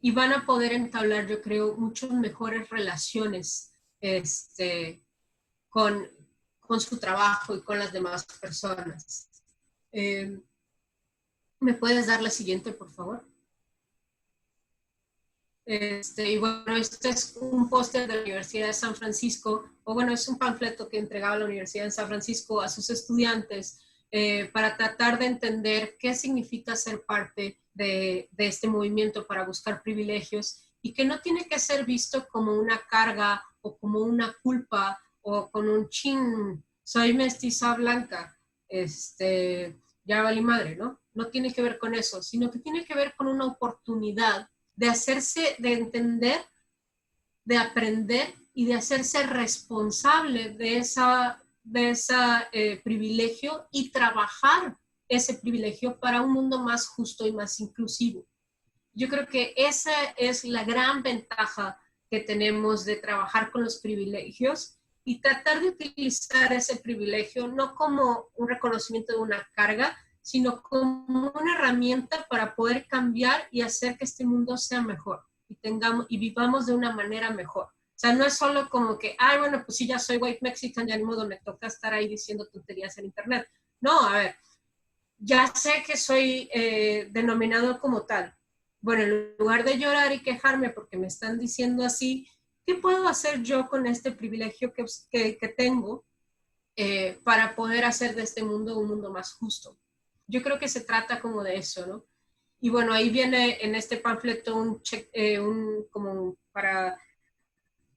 Y van a poder entablar, yo creo, muchas mejores relaciones con su trabajo y con las demás personas. ¿Me puedes dar la siguiente, por favor? Y bueno, este es un póster de la Universidad de San Francisco, o bueno, es un panfleto que entregaba la Universidad de San Francisco a sus estudiantes para tratar de entender qué significa ser parte de este movimiento para buscar privilegios y que no tiene que ser visto como una carga o como una culpa o con un chin, soy mestiza blanca, ya valí madre, ¿no? No tiene que ver con eso, sino que tiene que ver con una oportunidad de hacerse, de entender, de aprender y de hacerse responsable de ese privilegio y trabajar ese privilegio para un mundo más justo y más inclusivo. Yo creo que esa es la gran ventaja que tenemos de trabajar con los privilegios y tratar de utilizar ese privilegio no como un reconocimiento de una carga, sino como una herramienta para poder cambiar y hacer que este mundo sea mejor y vivamos de una manera mejor. O sea, no es solo como que, ay, bueno, pues sí, ya soy white mexican, ya ni modo, me toca estar ahí diciendo tonterías en internet. No, a ver, ya sé que soy denominado como tal. Bueno, en lugar de llorar y quejarme porque me están diciendo así, ¿qué puedo hacer yo con este privilegio que tengo para poder hacer de este mundo un mundo más justo? Yo creo que se trata como de eso, ¿no? Y bueno, ahí viene en este panfleto como para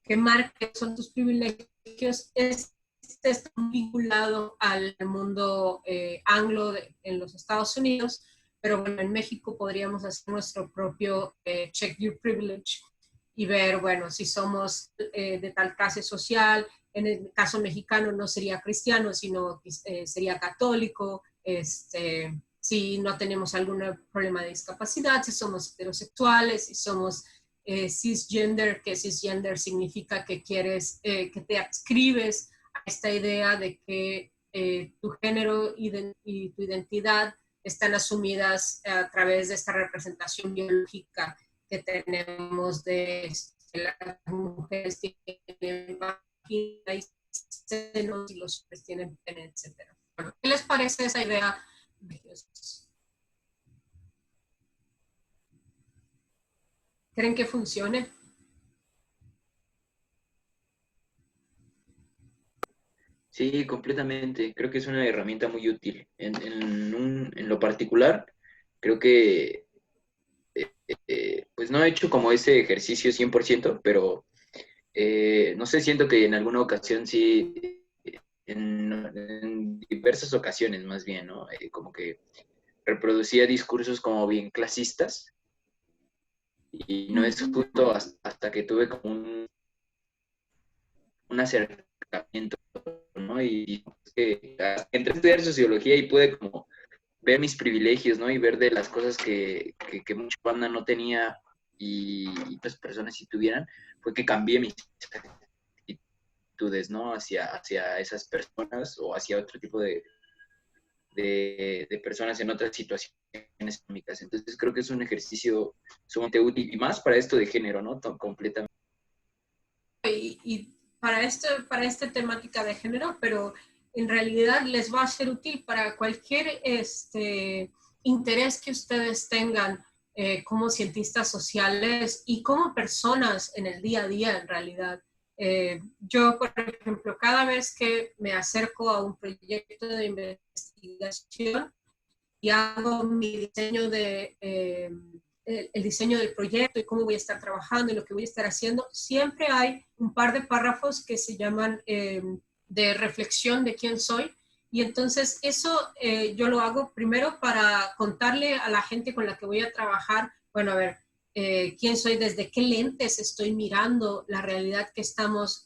que marque son tus privilegios. Está vinculado al mundo anglo en los Estados Unidos, pero bueno, en México podríamos hacer nuestro propio check your privilege y ver, bueno, si somos de tal clase social. En el caso mexicano no sería cristiano, sino sería católico, si no tenemos algún problema de discapacidad, si somos heterosexuales, si somos cisgender, que cisgender significa que que te adscribes a esta idea de que tu género y tu identidad están asumidas a través de esta representación biológica que tenemos de las mujeres tienen vagina y senos y los hombres tienen pene, etc. Bueno, ¿qué les parece esa idea? ¿Creen que funcione? Sí, completamente. Creo que es una herramienta muy útil. En lo particular, creo que pues no he hecho como ese ejercicio 100%, pero no sé, siento que en alguna ocasión sí, en diversas ocasiones más bien, ¿no? Como que reproducía discursos como bien clasistas y no es justo hasta que tuve como un acercamiento, ¿no? Y que entré a estudiar sociología y pude como ver mis privilegios, ¿no? Y ver de las cosas que mucha banda no tenía y otras personas sí tuvieran, fue que cambié mis actitudes, ¿no? Hacia esas personas o hacia otro tipo de personas en otras situaciones económicas. Entonces creo que es un ejercicio sumamente útil y más para esto de género, ¿no? Completamente. y para esta temática de género, pero en realidad les va a ser útil para cualquier interés que ustedes tengan como cientistas sociales y como personas en el día a día en realidad. Yo, por ejemplo, cada vez que me acerco a un proyecto de investigación y hago mi diseño el diseño del proyecto y cómo voy a estar trabajando y lo que voy a estar haciendo, siempre hay un par de párrafos que se llaman de reflexión de quién soy. Y entonces eso yo lo hago primero para contarle a la gente con la que voy a trabajar, bueno, a ver, quién soy, desde qué lentes estoy mirando la realidad que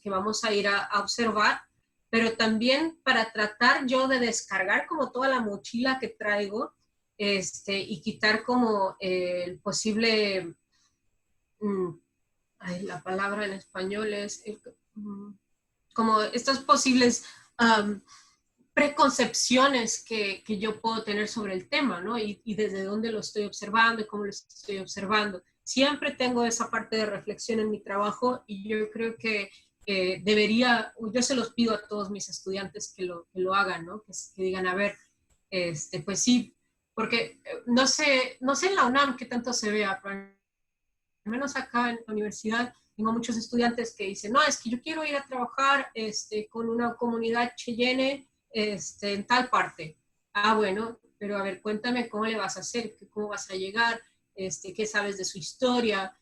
vamos a ir a observar, pero también para tratar yo de descargar como toda la mochila que traigo y quitar como el posible, la palabra en español es como estos posibles preconcepciones que yo puedo tener sobre el tema, ¿no? Y desde dónde lo estoy observando y cómo lo estoy observando. Siempre tengo esa parte de reflexión en mi trabajo y yo creo que yo se los pido a todos mis estudiantes que lo hagan, ¿no? Que digan, a ver, pues sí, porque no sé en la UNAM qué tanto se vea, pero al menos acá en la universidad tengo muchos estudiantes que dicen, no, es que yo quiero ir a trabajar con una comunidad cheyenne en tal parte. Ah, bueno, pero a ver, cuéntame cómo le vas a hacer, cómo vas a llegar, qué sabes de su historia,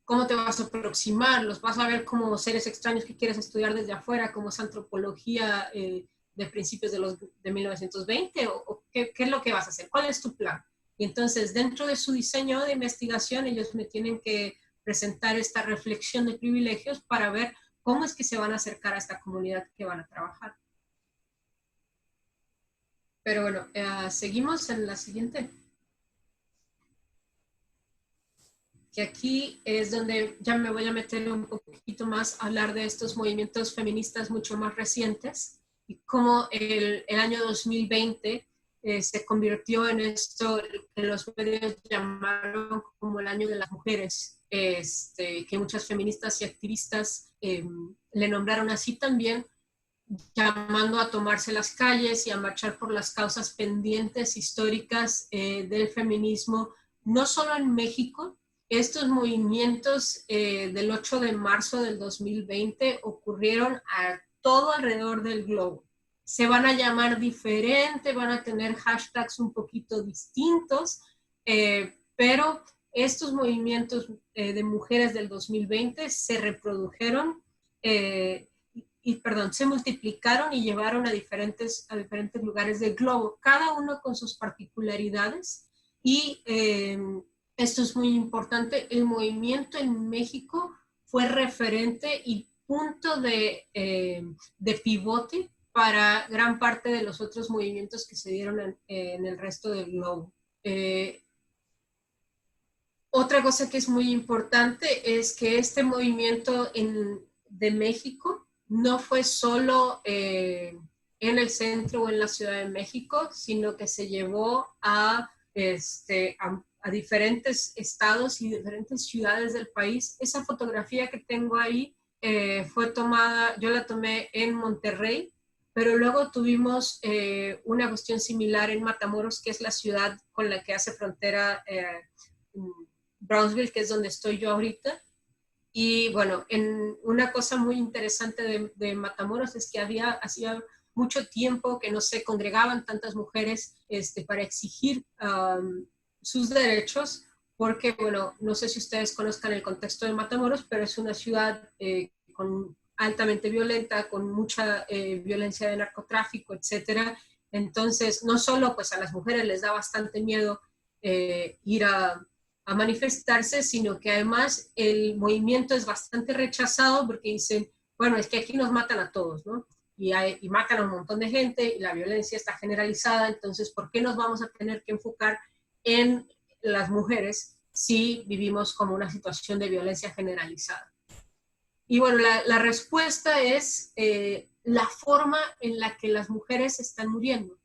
cómo te vas a aproximar, los vas a ver como seres extraños que quieres estudiar desde afuera, como esa antropología de principios de 1920, o qué es lo que vas a hacer, cuál es tu plan. Y entonces, dentro de su diseño de investigación, ellos me tienen que presentar esta reflexión de privilegios para ver cómo es que se van a acercar a esta comunidad que van a trabajar. Pero bueno, seguimos en la siguiente. Que aquí es donde ya me voy a meter un poquito más a hablar de estos movimientos feministas mucho más recientes y cómo el año 2020 se convirtió en esto que los medios llamaron como el año de las mujeres, que muchas feministas y activistas le nombraron así también, llamando a tomarse las calles y a marchar por las causas pendientes históricas del feminismo, no solo en México. Estos movimientos del 8 de marzo del 2020 ocurrieron a todo alrededor del globo. Se van a llamar diferente, van a tener hashtags un poquito distintos, pero estos movimientos de mujeres del 2020 se reprodujeron se multiplicaron y llevaron a diferentes lugares del globo, cada uno con sus particularidades. Y esto es muy importante, el movimiento en México fue referente y punto de pivote para gran parte de los otros movimientos que se dieron en el resto del globo. Otra cosa que es muy importante es que este movimiento de México no fue solo en el centro o en la Ciudad de México, sino que se llevó a diferentes estados y diferentes ciudades del país. Esa fotografía que tengo ahí fue tomada, yo la tomé en Monterrey, pero luego tuvimos una cuestión similar en Matamoros, que es la ciudad con la que hace frontera Brownsville, que es donde estoy yo ahorita. Y bueno, una cosa muy interesante de Matamoros es que hacía mucho tiempo que no se congregaban tantas mujeres para exigir sus derechos, porque, bueno, no sé si ustedes conozcan el contexto de Matamoros, pero es una ciudad altamente violenta, con mucha violencia de narcotráfico, etcétera. Entonces, no solo pues a las mujeres les da bastante miedo ir a manifestarse, sino que además el movimiento es bastante rechazado porque dicen, bueno, es que aquí nos matan a todos, ¿no? Y matan a un montón de gente y la violencia está generalizada, entonces, ¿por qué nos vamos a tener que enfocar en las mujeres si vivimos como una situación de violencia generalizada? Y bueno, la respuesta es la forma en la que las mujeres están muriendo.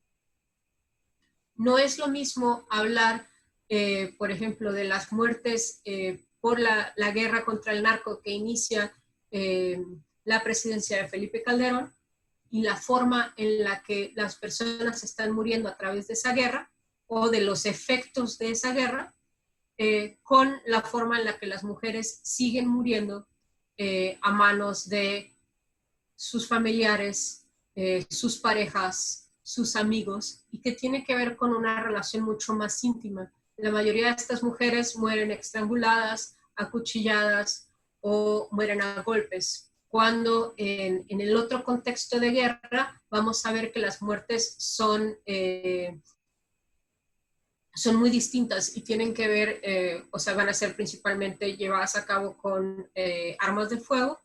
No es lo mismo hablar, por ejemplo, de las muertes por la guerra contra el narco que inicia la presidencia de Felipe Calderón y la forma en la que las personas están muriendo a través de esa guerra o de los efectos de esa guerra, con la forma en la que las mujeres siguen muriendo a manos de sus familiares, sus parejas, sus amigos, y que tiene que ver con una relación mucho más íntima. La mayoría de estas mujeres mueren estranguladas, acuchilladas o mueren a golpes, cuando en el otro contexto de guerra vamos a ver que las muertes son muy distintas y tienen que ver, o sea, van a ser principalmente llevadas a cabo con armas de fuego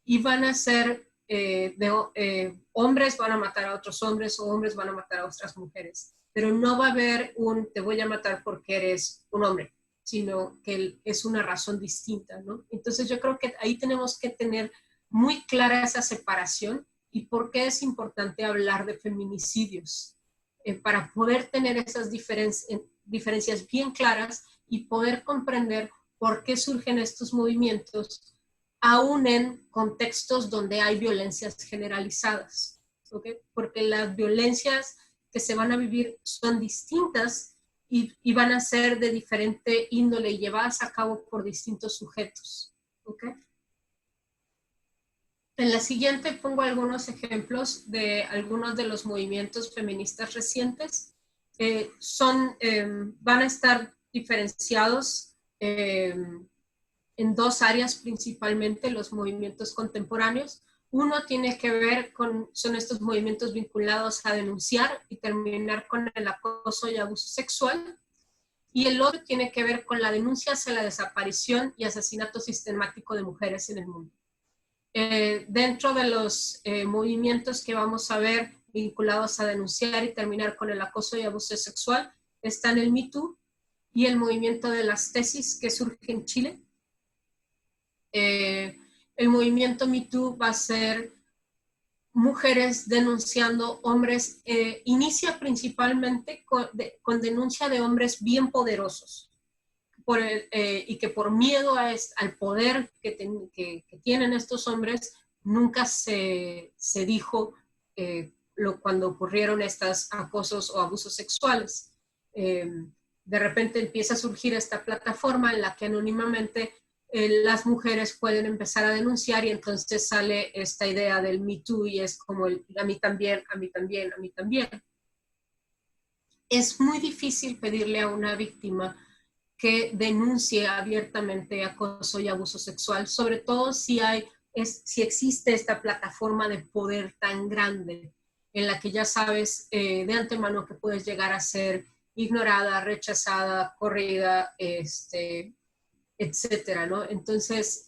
y van a ser hombres van a matar a otros hombres o hombres van a matar a otras mujeres, pero no va a haber un te voy a matar porque eres un hombre, sino que es una razón distinta, ¿no? Entonces yo creo que ahí tenemos que tener muy clara esa separación y por qué es importante hablar de feminicidios, para poder tener esas diferencias bien claras y poder comprender por qué surgen estos movimientos, aún en contextos donde hay violencias generalizadas, ¿okay? Porque las violencias que se van a vivir son distintas y van a ser de diferente índole y llevadas a cabo por distintos sujetos, ¿okay? En la siguiente pongo algunos ejemplos de algunos de los movimientos feministas recientes. Van a estar diferenciados en dos áreas principalmente, los movimientos contemporáneos. Uno tiene que ver son estos movimientos vinculados a denunciar y terminar con el acoso y abuso sexual. Y el otro tiene que ver con la denuncia hacia la desaparición y asesinato sistemático de mujeres en el mundo. Dentro de los movimientos que vamos a ver vinculados a denunciar y terminar con el acoso y abuso sexual, están el Me Too y el movimiento de las tesis que surge en Chile. El movimiento Me Too va a ser mujeres denunciando hombres, inicia principalmente con denuncia de hombres bien poderosos, y que por miedo al poder que tienen estos hombres, nunca se dijo cuando ocurrieron estos acosos o abusos sexuales. De repente empieza a surgir esta plataforma en la que anónimamente las mujeres pueden empezar a denunciar y entonces sale esta idea del Me Too y es como a mí también, a mí también, a mí también. Es muy difícil pedirle a una víctima que denuncie abiertamente acoso y abuso sexual, sobre todo si existe esta plataforma de poder tan grande en la que ya sabes de antemano que puedes llegar a ser ignorada, rechazada, corrida, etcétera, ¿no? Entonces,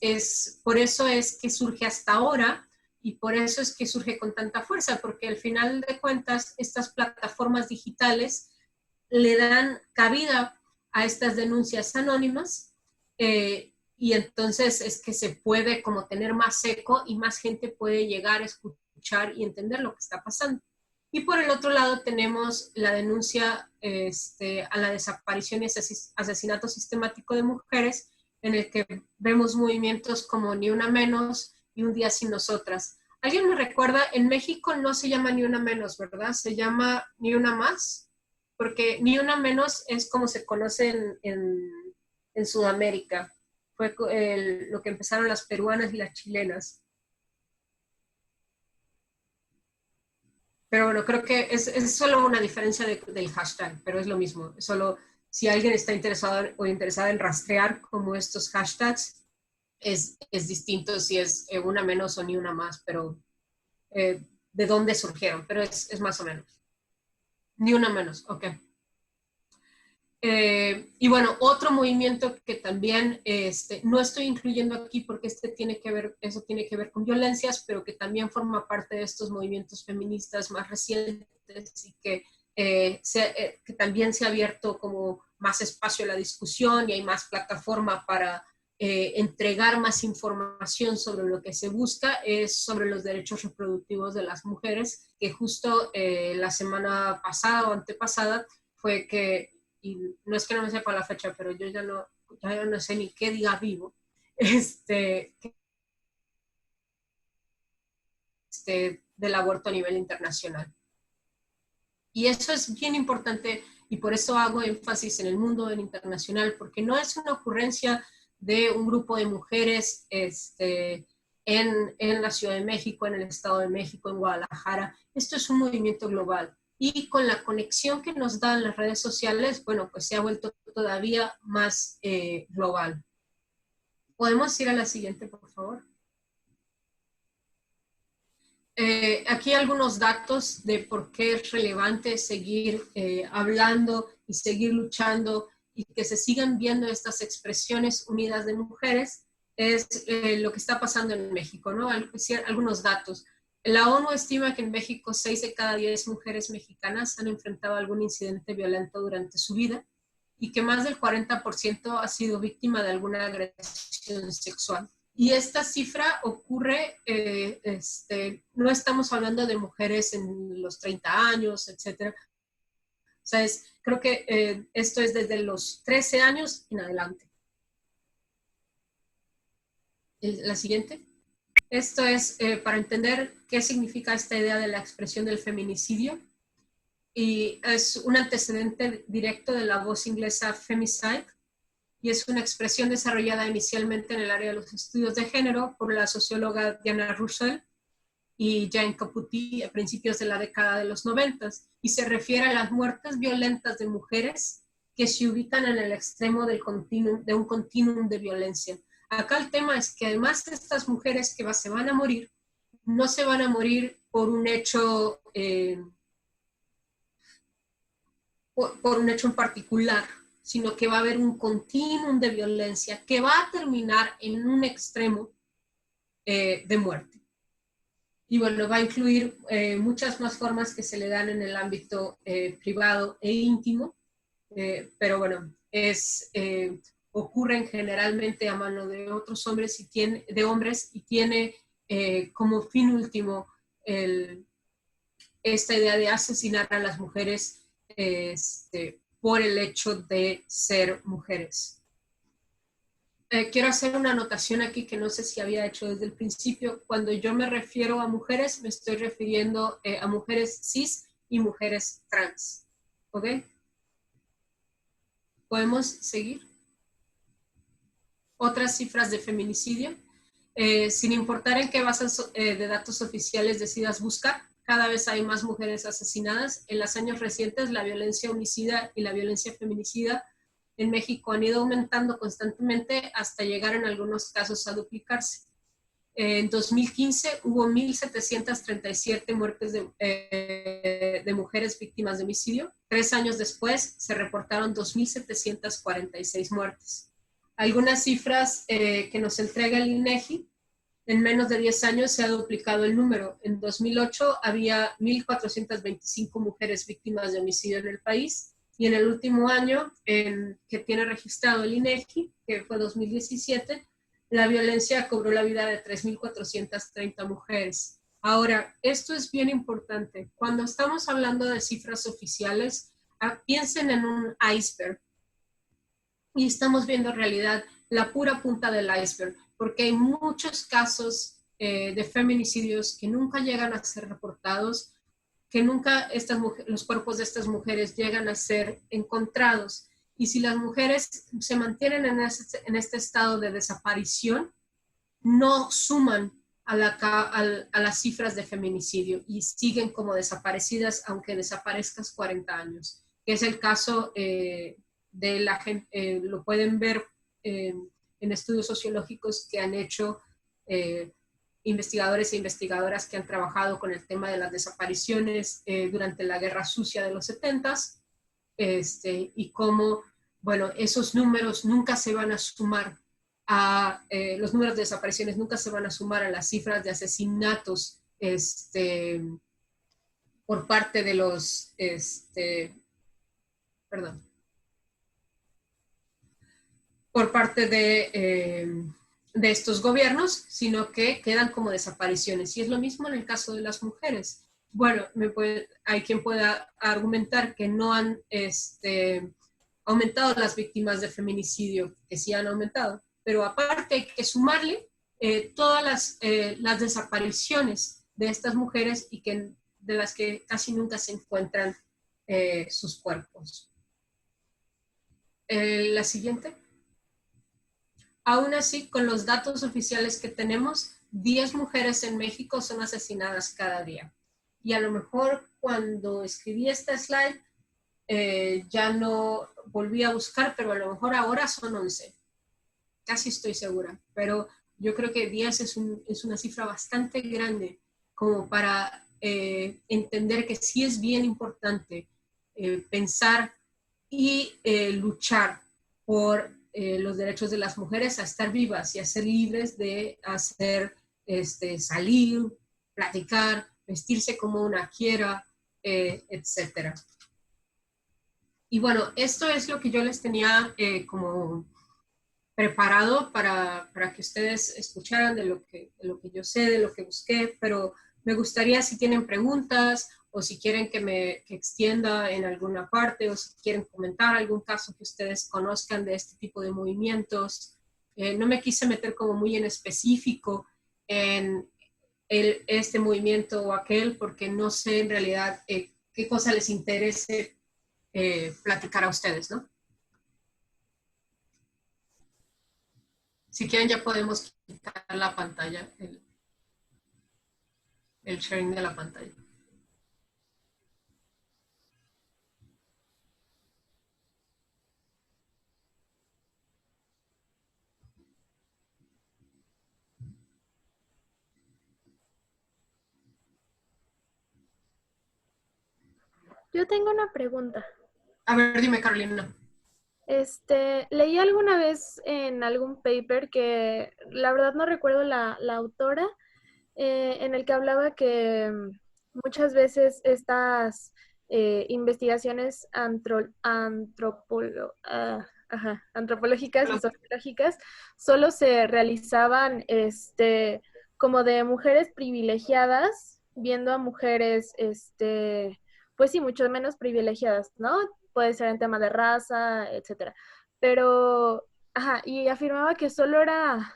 por eso es que surge hasta ahora y por eso es que surge con tanta fuerza, porque al final de cuentas estas plataformas digitales le dan cabida a estas denuncias anónimas y entonces es que se puede como tener más eco y más gente puede llegar a escuchar y entender lo que está pasando. Y por el otro lado tenemos la denuncia a la desaparición y asesinato sistemático de mujeres, en el que vemos movimientos como Ni Una Menos y Un Día Sin Nosotras. ¿Alguien me recuerda? En México no se llama Ni Una Menos, ¿verdad? Se llama Ni Una Más, porque Ni Una Menos es como se conoce en Sudamérica. Fue lo que empezaron las peruanas y las chilenas. Pero bueno, creo que es solo una diferencia del hashtag, pero es lo mismo. Es solo si alguien está interesado o interesada en rastrear como estos hashtags, es distinto si es una menos o ni una más, pero de dónde surgieron, pero es más o menos. Ni una menos, ok. Y bueno, otro movimiento que también no estoy incluyendo aquí porque eso tiene que ver con violencias, pero que también forma parte de estos movimientos feministas más recientes y que también se ha abierto como más espacio a la discusión y hay más plataforma para entregar más información sobre lo que se busca, es sobre los derechos reproductivos de las mujeres, que justo la semana pasada o antepasada fue que, y no es que no me sepa la fecha, pero yo ya no, ya no sé ni qué diga vivo, del aborto a nivel internacional. Y eso es bien importante y por eso hago énfasis en el mundo internacional, porque no es una ocurrencia de un grupo de mujeres en la Ciudad de México, en el Estado de México, en Guadalajara. Esto es un movimiento global. Y con la conexión que nos dan las redes sociales, bueno, pues se ha vuelto todavía más global. ¿Podemos ir a la siguiente, por favor? Aquí algunos datos de por qué es relevante seguir hablando y seguir luchando y que se sigan viendo estas expresiones unidas de mujeres, es lo que está pasando en México, ¿no? Algunos datos. La ONU estima que en México 6 de cada 10 mujeres mexicanas han enfrentado algún incidente violento durante su vida y que más del 40% ha sido víctima de alguna agresión sexual. Y esta cifra ocurre, no estamos hablando de mujeres en los 30 años, etc. O sea, creo que esto es desde los 13 años en adelante. La siguiente. Esto es para entender qué significa esta idea de la expresión del feminicidio. Y es un antecedente directo de la voz inglesa femicide, y es una expresión desarrollada inicialmente en el área de los estudios de género por la socióloga Diana Russell y Jane Caputi a principios de la década de los 90, y se refiere a las muertes violentas de mujeres que se ubican en el extremo de un continuum de violencia. Acá el tema es que además de estas mujeres que se van a morir, no se van a morir por un hecho, por un hecho en particular, sino que va a haber un continuum de violencia que va a terminar en un extremo de muerte. Y bueno, va a incluir muchas más formas que se le dan en el ámbito privado e íntimo, pero bueno, ocurren generalmente a mano de otros hombres y tiene como fin último esta idea de asesinar a las mujeres por el hecho de ser mujeres. Quiero hacer una anotación aquí que no sé si había hecho desde el principio. Cuando yo me refiero a mujeres, me estoy refiriendo a mujeres cis y mujeres trans. ¿Ok? ¿Podemos seguir? Otras cifras de feminicidio. Sin importar en qué bases de datos oficiales decidas buscar, cada vez hay más mujeres asesinadas. En los años recientes, la violencia homicida y la violencia feminicida en México han ido aumentando constantemente hasta llegar en algunos casos a duplicarse. En 2015 hubo 1,737 muertes de mujeres víctimas de homicidio. 3 años después se reportaron 2,746 muertes. Algunas cifras que nos entrega el INEGI: en menos de 10 años se ha duplicado el número. En 2008 había 1,425 mujeres víctimas de homicidio en el país, y en el último año que tiene registrado el INEGI, que fue 2017, la violencia cobró la vida de 3,430 mujeres. Ahora, esto es bien importante. Cuando estamos hablando de cifras oficiales, piensen en un iceberg, y estamos viendo en realidad la pura punta del iceberg, porque hay muchos casos de feminicidios que nunca llegan a ser reportados, que nunca los cuerpos de estas mujeres llegan a ser encontrados. Y si las mujeres se mantienen en este estado de desaparición, no suman a las cifras de feminicidio y siguen como desaparecidas, aunque desaparezcas 40 años. Que es el caso de la gente, lo pueden ver en estudios sociológicos que han hecho investigadores e investigadoras que han trabajado con el tema de las desapariciones durante la Guerra Sucia de los 70s, y cómo, bueno, esos números nunca se van a sumar los números de desapariciones nunca se van a sumar a las cifras de asesinatos por parte de los, por parte de estos gobiernos, sino que quedan como desapariciones. Y es lo mismo en el caso de las mujeres. Bueno, hay quien pueda argumentar que no han aumentado las víctimas de feminicidio, que sí han aumentado, pero aparte hay que sumarle todas las desapariciones de estas mujeres y de las que casi nunca se encuentran sus cuerpos. La siguiente. Aún así, con los datos oficiales que tenemos, 10 mujeres en México son asesinadas cada día. Y a lo mejor cuando escribí esta slide, ya no volví a buscar, pero a lo mejor ahora son 11. Casi estoy segura. Pero yo creo que 10 es una cifra bastante grande como para entender que sí es bien importante pensar y luchar por los derechos de las mujeres a estar vivas y a ser libres de hacer, salir, platicar, vestirse como una quiera, etc. Y bueno, esto es lo que yo les tenía como preparado para que ustedes escucharan de lo que yo sé, de lo que busqué, pero me gustaría si tienen preguntas o si quieren que extienda en alguna parte o si quieren comentar algún caso que ustedes conozcan de este tipo de movimientos. No me quise meter como muy en específico en este movimiento o aquel porque no sé en realidad qué cosa les interese platicar a ustedes, ¿no? Si quieren ya podemos quitar la pantalla, el sharing de la pantalla. Yo tengo una pregunta. A ver, dime, Carolina. Leí alguna vez en algún paper que la verdad no recuerdo la autora, en el que hablaba que muchas veces estas investigaciones antropológicas y sociológicas solo se realizaban como de mujeres privilegiadas viendo a mujeres pues sí, mucho menos privilegiadas, ¿no? Puede ser en tema de raza, etcétera. Pero, y afirmaba que solo era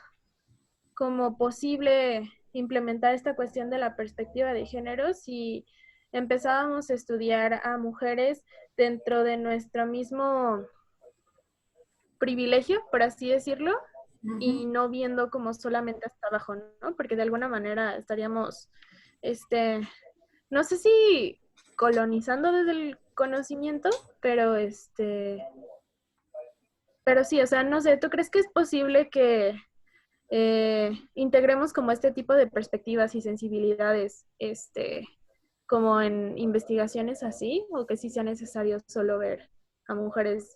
como posible implementar esta cuestión de la perspectiva de género si empezábamos a estudiar a mujeres dentro de nuestro mismo privilegio, por así decirlo, y no viendo como solamente hasta abajo, ¿no? Porque de alguna manera estaríamos, no sé si colonizando desde el conocimiento, pero pero sí, o sea, no sé, ¿tú crees que es posible que integremos como este tipo de perspectivas y sensibilidades, como en investigaciones así, o que sí sea necesario solo ver a mujeres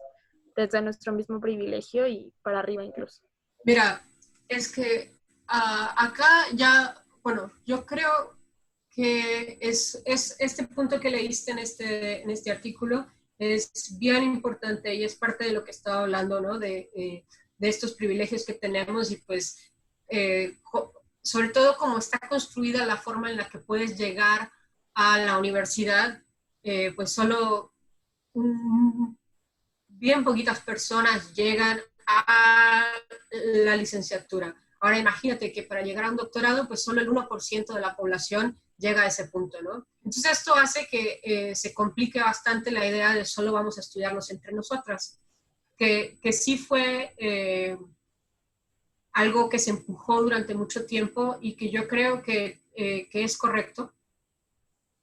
desde nuestro mismo privilegio y para arriba incluso? Mira, es que acá ya, bueno, yo creo que es este punto que leíste en este artículo es bien importante y es parte de lo que estaba hablando, ¿no? De estos privilegios que tenemos y pues sobre todo como está construida la forma en la que puedes llegar a la universidad, pues solo bien poquitas personas llegan a la licenciatura. Ahora imagínate que para llegar a un doctorado, pues solo el 1% de la población llega a ese punto, ¿no? Entonces esto hace que se complique bastante la idea de solo vamos a estudiarnos entre nosotras, que sí fue algo que se empujó durante mucho tiempo y que yo creo que es correcto.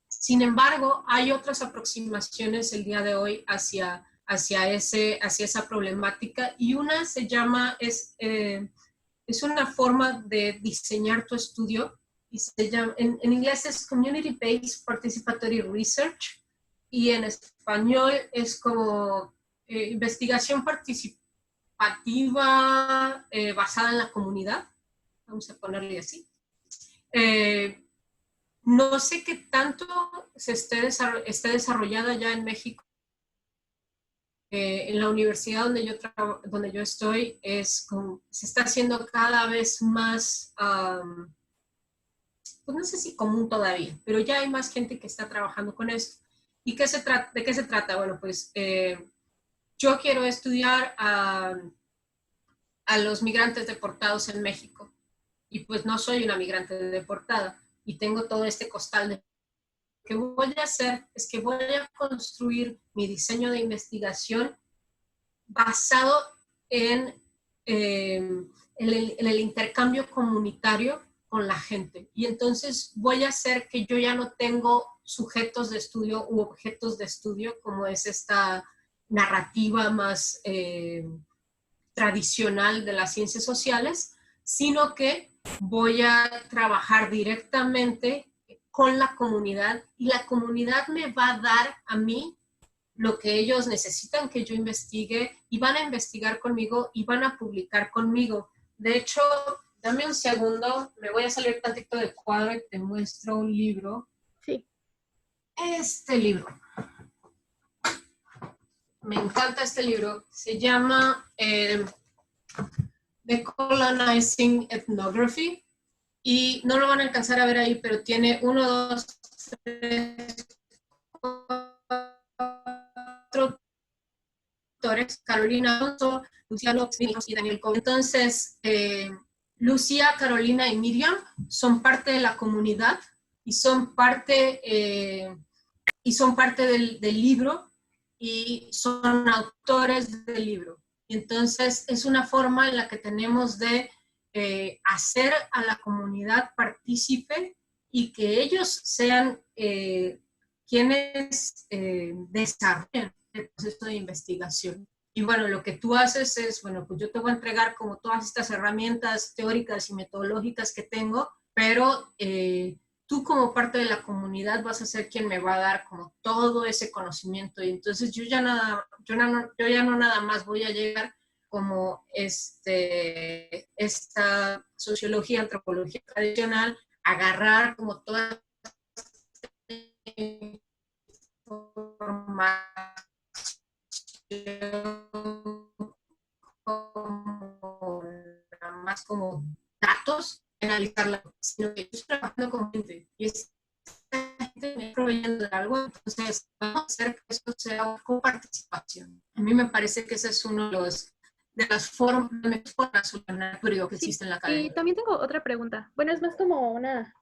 Sin embargo, hay otras aproximaciones el día de hoy hacia esa problemática y una se llama, es una forma de diseñar tu estudio y se llama, en inglés es Community Based Participatory Research y en español es como investigación participativa basada en la comunidad, vamos a ponerle así. No sé qué tanto se esté desarrollada ya en México. En la universidad donde yo estoy se está haciendo cada vez más, pues no sé si común todavía, pero ya hay más gente que está trabajando con esto. ¿Y de qué se trata? Bueno, pues yo quiero estudiar a los migrantes deportados en México. Y pues no soy una migrante deportada y tengo todo este costal de... Lo que voy a hacer es que voy a construir mi diseño de investigación basado en el intercambio comunitario con la gente. Y entonces voy a hacer que yo ya no tengo sujetos de estudio u objetos de estudio, como es esta narrativa más tradicional de las ciencias sociales, sino que voy a trabajar directamente con la comunidad y la comunidad me va a dar a mí lo que ellos necesitan que yo investigue y van a investigar conmigo y van a publicar conmigo. De hecho, dame un segundo, me voy a salir tantito del cuadro y te muestro un libro. Sí. Este libro. Me encanta este libro. Se llama Decolonizing Ethnography y no lo van a alcanzar a ver ahí, pero tiene 1, 2, 3, 4 autores, Carolina Alonso, Luciano y Daniel Cohen. Entonces, Lucía, Carolina y Miriam son parte de la comunidad y son parte del libro y son autores del libro. Entonces, es una forma en la que tenemos de hacer a la comunidad partícipe y que ellos sean quienes desarrollen el proceso de investigación. Y bueno, lo que tú haces es, bueno, pues yo te voy a entregar como todas estas herramientas teóricas y metodológicas que tengo, pero tú como parte de la comunidad vas a ser quien me va a dar como todo ese conocimiento. Y entonces yo ya no nada más voy a llegar como esta sociología, antropología tradicional, agarrar como toda información como, nada más como datos, analizarla, sino que yo estoy trabajando con gente y esta gente me está proveyendo de algo, entonces vamos a hacer que esto sea con participación. A mí me parece que ese es uno de las formas que existe en la academia. Y también tengo otra pregunta. Bueno, es más como una...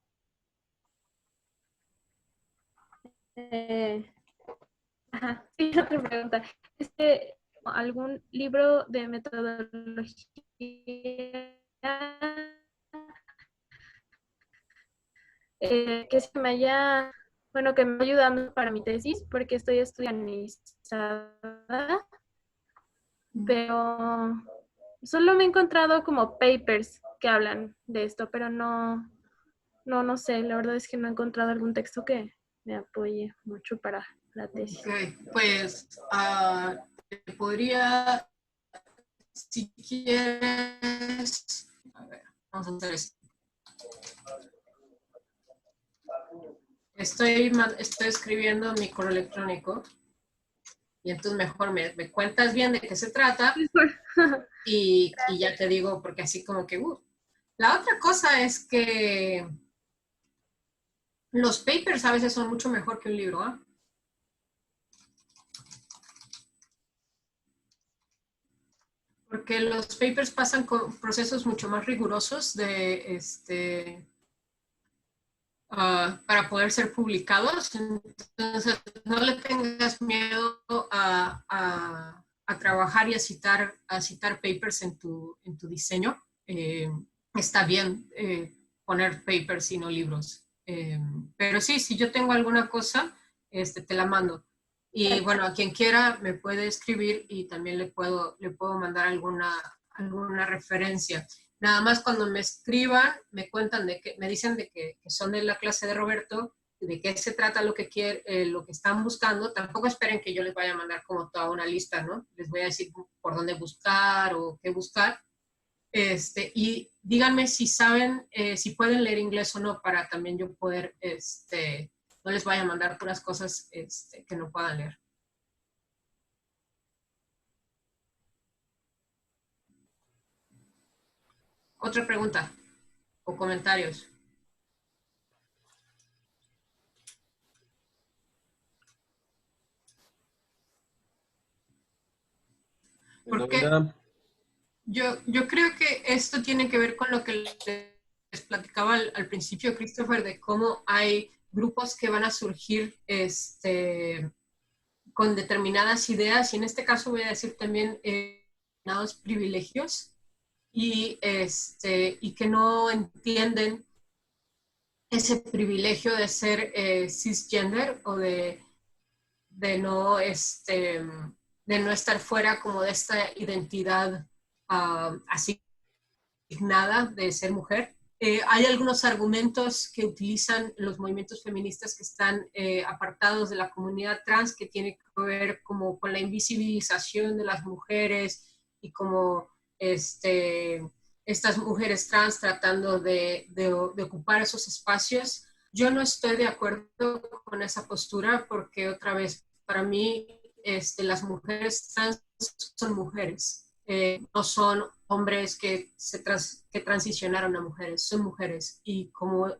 Ajá, sí, otra pregunta. ¿Algún libro de metodología que se me haya, bueno, que me va ayudando para mi tesis, porque estoy estudiando, pero solo me he encontrado como papers que hablan de esto, pero no sé, la verdad es que no he encontrado algún texto que me apoye mucho para la tesis. Okay, pues te podría, si quieres, a ver, vamos a hacer esto. Estoy escribiendo mi correo electrónico y entonces mejor me cuentas bien de qué se trata y ya te digo, porque así como que... La otra cosa es que los papers a veces son mucho mejor que un libro, ¿eh? Porque los papers pasan con procesos mucho más rigurosos de para poder ser publicados. Entonces, no le tengas miedo a trabajar y a citar papers en tu diseño. Está bien poner papers y no libros. Pero sí, si yo tengo alguna cosa, te la mando. Y bueno, a quien quiera me puede escribir y también le puedo mandar alguna referencia. Nada más cuando me escriban, me cuentan me dicen de que son de la clase de Roberto, de qué se trata lo que lo que están buscando. Tampoco esperen que yo les vaya a mandar como toda una lista, ¿no? Les voy a decir por dónde buscar o qué buscar. Y díganme si saben, si pueden leer inglés o no, para también yo poder, no les vaya a mandar puras cosas que no puedan leer. Otra pregunta o comentarios. Porque yo creo que esto tiene que ver con lo que les platicaba al principio, Christopher, de cómo hay grupos que van a surgir con determinadas ideas, y en este caso voy a decir también determinados privilegios, y que no entienden ese privilegio de ser cisgender o de no estar fuera como de esta identidad asignada de ser mujer. Hay algunos argumentos que utilizan los movimientos feministas que están apartados de la comunidad trans, que tiene que ver como con la invisibilización de las mujeres y como estas mujeres trans tratando de ocupar esos espacios. Yo no estoy de acuerdo con esa postura porque, otra vez, para mí las mujeres trans son mujeres. No son hombres que transicionaron a mujeres, son mujeres, y como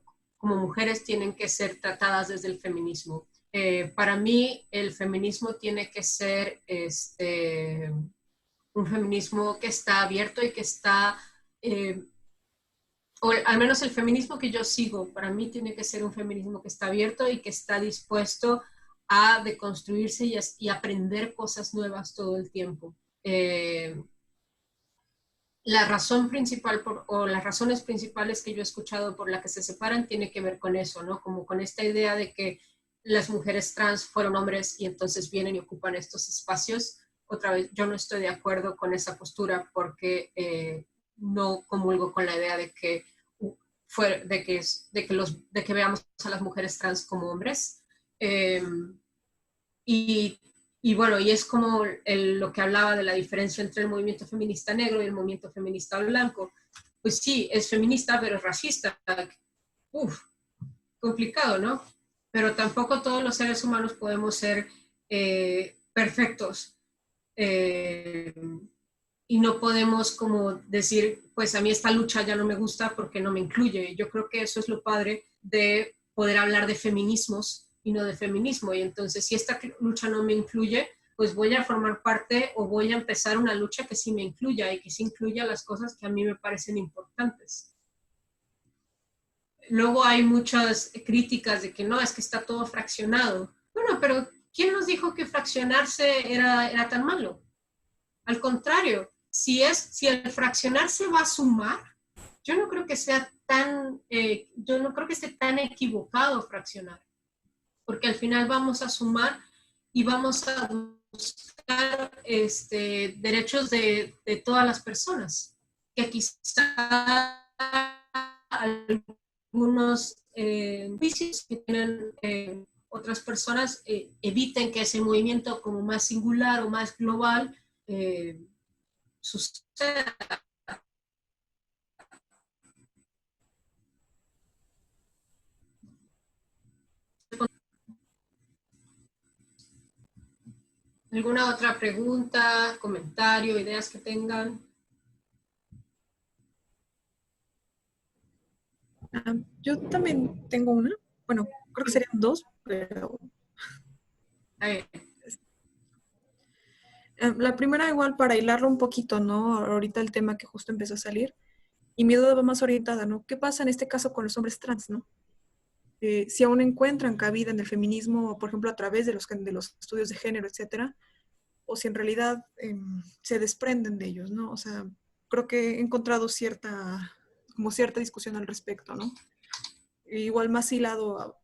mujeres tienen que ser tratadas desde el feminismo. Para mí el feminismo tiene que ser un feminismo que está abierto y que está, o al menos el feminismo que yo sigo, para mí tiene que ser un feminismo que está abierto y que está dispuesto a deconstruirse y aprender cosas nuevas todo el tiempo. La razón principal o las razones principales que yo he escuchado por la que se separan tiene que ver con eso, ¿no? Como con esta idea de que las mujeres trans fueron hombres y entonces vienen y ocupan estos espacios. Otra vez, yo no estoy de acuerdo con esa postura porque no comulgo con la idea de que veamos a las mujeres trans como hombres. Y bueno, y es como lo que hablaba de la diferencia entre el movimiento feminista negro y el movimiento feminista blanco. Pues sí, es feminista, pero es racista. Uf, complicado, ¿no? Pero tampoco todos los seres humanos podemos ser perfectos. Y no podemos como decir, pues a mí esta lucha ya no me gusta porque no me incluye. Yo creo que eso es lo padre de poder hablar de feminismos y no de feminismo. Y entonces, si esta lucha no me incluye, pues voy a formar parte o voy a empezar una lucha que sí me incluya y que sí incluya las cosas que a mí me parecen importantes. Luego hay muchas críticas de que no, es que está todo fraccionado. Bueno, pero ¿quién nos dijo que fraccionarse era tan malo? Al contrario, si el fraccionarse va a sumar, yo no creo que sea yo no creo que esté tan equivocado fraccionar. Porque al final vamos a sumar y vamos a buscar derechos de todas las personas, que quizá algunos juicios que tienen otras personas eviten que ese movimiento como más singular o más global suceda. ¿Alguna otra pregunta, comentario, ideas que tengan? Yo también tengo una. Bueno, creo que serían dos, pero... La primera igual para hilarlo un poquito, ¿no? Ahorita el tema que justo empezó a salir. Y mi duda va más orientada, ¿no? ¿Qué pasa en este caso con los hombres trans, ¿no? Si aún encuentran cabida en el feminismo, por ejemplo, a través de los estudios de género, etcétera, o si en realidad se desprenden de ellos, ¿no? O sea, creo que he encontrado cierta discusión al respecto, ¿no? Igual más hilado,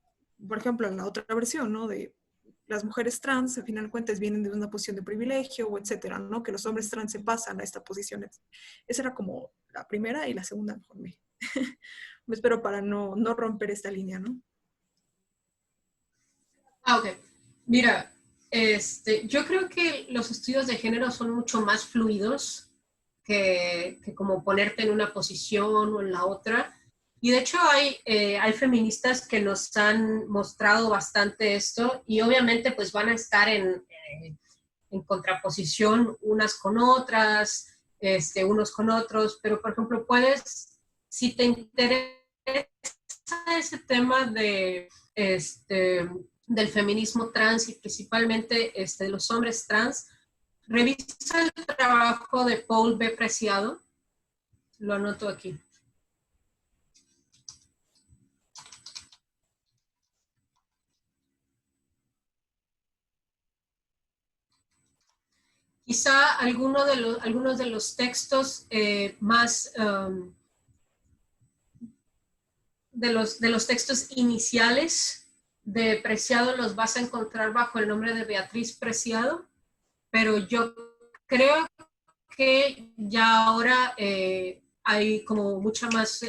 por ejemplo, en la otra versión, ¿no? De las mujeres trans, al final de cuentas, vienen de una posición de privilegio, o etcétera, ¿no? Que los hombres trans se pasan a esta posición. Esa era como la primera, y la segunda mejor me espero para no romper esta línea, ¿no? Ok. Mira, yo creo que los estudios de género son mucho más fluidos que como ponerte en una posición o en la otra. Y de hecho hay feministas que nos han mostrado bastante esto, y obviamente pues van a estar en contraposición unas con otras, unos con otros, pero por ejemplo si te interesa ese tema del feminismo trans y principalmente de los hombres trans, Revisa el trabajo de Paul B. Preciado. Lo anoto aquí. Quizá algunos de los textos más, de los textos iniciales de Preciado los vas a encontrar bajo el nombre de Beatriz Preciado, pero yo creo que ya ahora hay como mucha más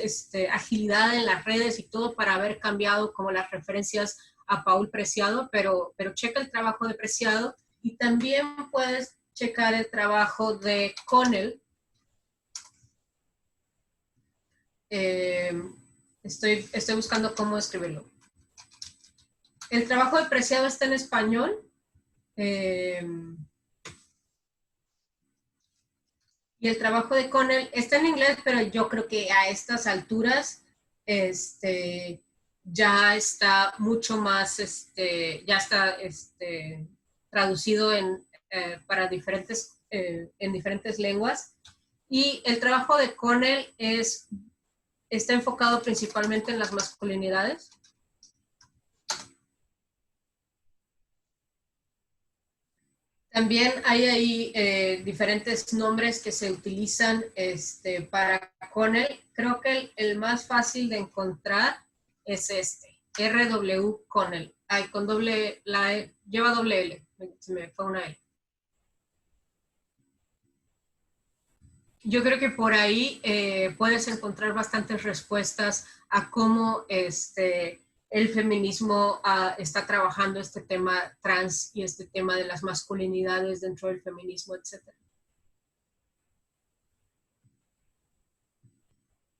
agilidad en las redes y todo para haber cambiado como las referencias a Paul Preciado, pero checa el trabajo de Preciado y también puedes checar el trabajo de Connell. Estoy buscando cómo escribirlo. El trabajo de Preciado está en español. Y el trabajo de Connell está en inglés, pero yo creo que a estas alturas ya está mucho más, ya está traducido para en diferentes lenguas. Y el trabajo de Connell está enfocado principalmente en las masculinidades. También hay ahí diferentes nombres que se utilizan para Connell. Creo que el más fácil de encontrar es R.W. Connell. Ay, con doble, lleva doble L, se me fue una L. Yo creo que por ahí puedes encontrar bastantes respuestas a cómo el feminismo está trabajando este tema trans y este tema de las masculinidades dentro del feminismo, etc.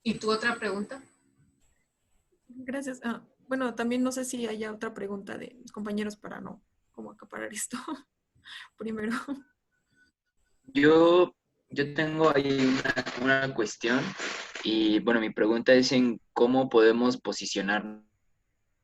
¿Y tu otra pregunta? Gracias. Bueno, también no sé si haya otra pregunta de mis compañeros para no como acaparar esto primero. Yo tengo ahí una cuestión y bueno, mi pregunta es en cómo podemos posicionarnos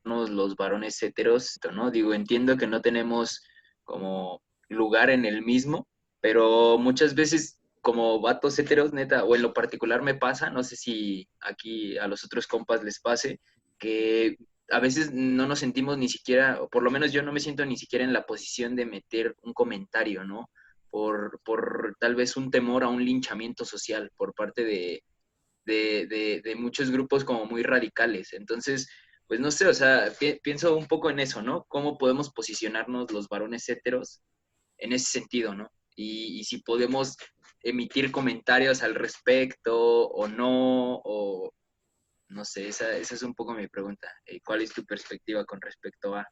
los varones heteros, ¿no? Digo, entiendo que no tenemos como lugar en el mismo, pero muchas veces como vatos heteros, neta, o en lo particular me pasa, no sé si aquí a los otros compas les pase, que a veces no nos sentimos ni siquiera, o por lo menos yo no me siento ni siquiera en la posición de meter un comentario, ¿no? Por tal vez un temor a un linchamiento social por parte de muchos grupos como muy radicales. Entonces, pues no sé, o sea, pienso un poco en eso, ¿no? ¿Cómo podemos posicionarnos los varones héteros en ese sentido, ¿no? Y si podemos emitir comentarios al respecto o no, o no sé, esa es un poco mi pregunta. ¿Cuál es tu perspectiva con respecto a...?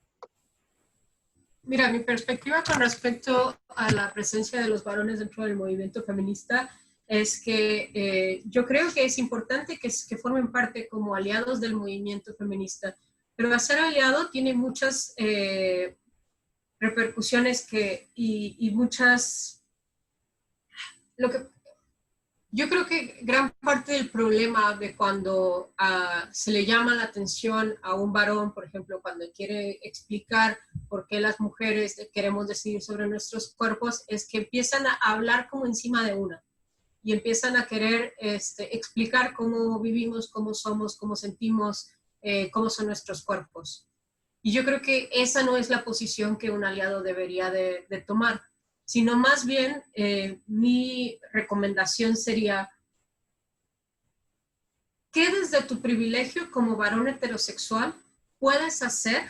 Mira, mi perspectiva con respecto a la presencia de los varones dentro del movimiento feminista es que yo creo que es importante que formen parte como aliados del movimiento feminista, pero ser aliado tiene muchas repercusiones y muchas... Yo creo que gran parte del problema de cuando se le llama la atención a un varón, por ejemplo, cuando quiere explicar por qué las mujeres queremos decidir sobre nuestros cuerpos, es que empiezan a hablar como encima de una y empiezan a querer explicar cómo vivimos, cómo somos, cómo sentimos, cómo son nuestros cuerpos. Y yo creo que esa no es la posición que un aliado debería de tomar, sino más bien mi recomendación sería ¿qué desde tu privilegio como varón heterosexual puedes hacer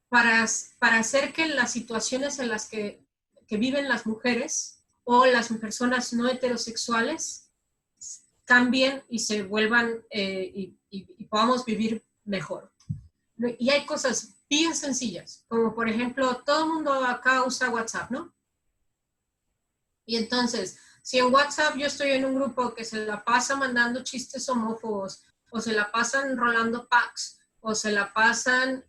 para hacer que las situaciones en las que viven las mujeres o las personas no heterosexuales cambien y se vuelvan y podamos vivir mejor? Y hay cosas bien sencillas, como por ejemplo, todo el mundo acá usa WhatsApp, ¿no? Y entonces, si en WhatsApp yo estoy en un grupo que se la pasa mandando chistes homófobos, o se la pasan rolando packs, o se la pasan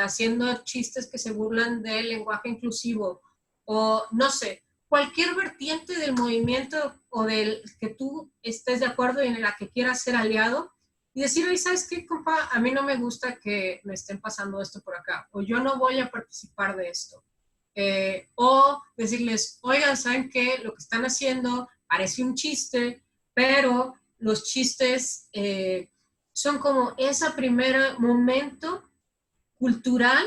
haciendo chistes que se burlan del lenguaje inclusivo, o no sé, cualquier vertiente del movimiento o del que tú estés de acuerdo y en la que quieras ser aliado, y decir, oye, ¿sabes qué, compa? A mí no me gusta que me estén pasando esto por acá, o yo no voy a participar de esto. O decirles, oigan, ¿saben qué? Lo que están haciendo parece un chiste, pero los chistes son como ese primer momento cultural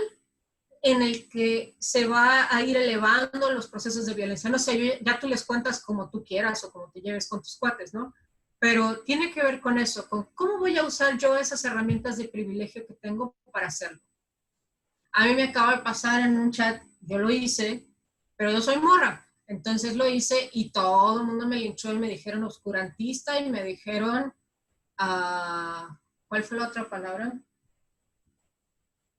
en el que se va a ir elevando los procesos de violencia. No sé, ya tú les cuentas como tú quieras o como te lleves con tus cuates, ¿no? Pero tiene que ver con eso, con cómo voy a usar yo esas herramientas de privilegio que tengo para hacerlo. A mí me acaba de pasar en un chat, yo lo hice, pero yo soy morra. Entonces lo hice y todo el mundo me linchó y me dijeron oscurantista y me dijeron, ¿cuál fue la otra palabra?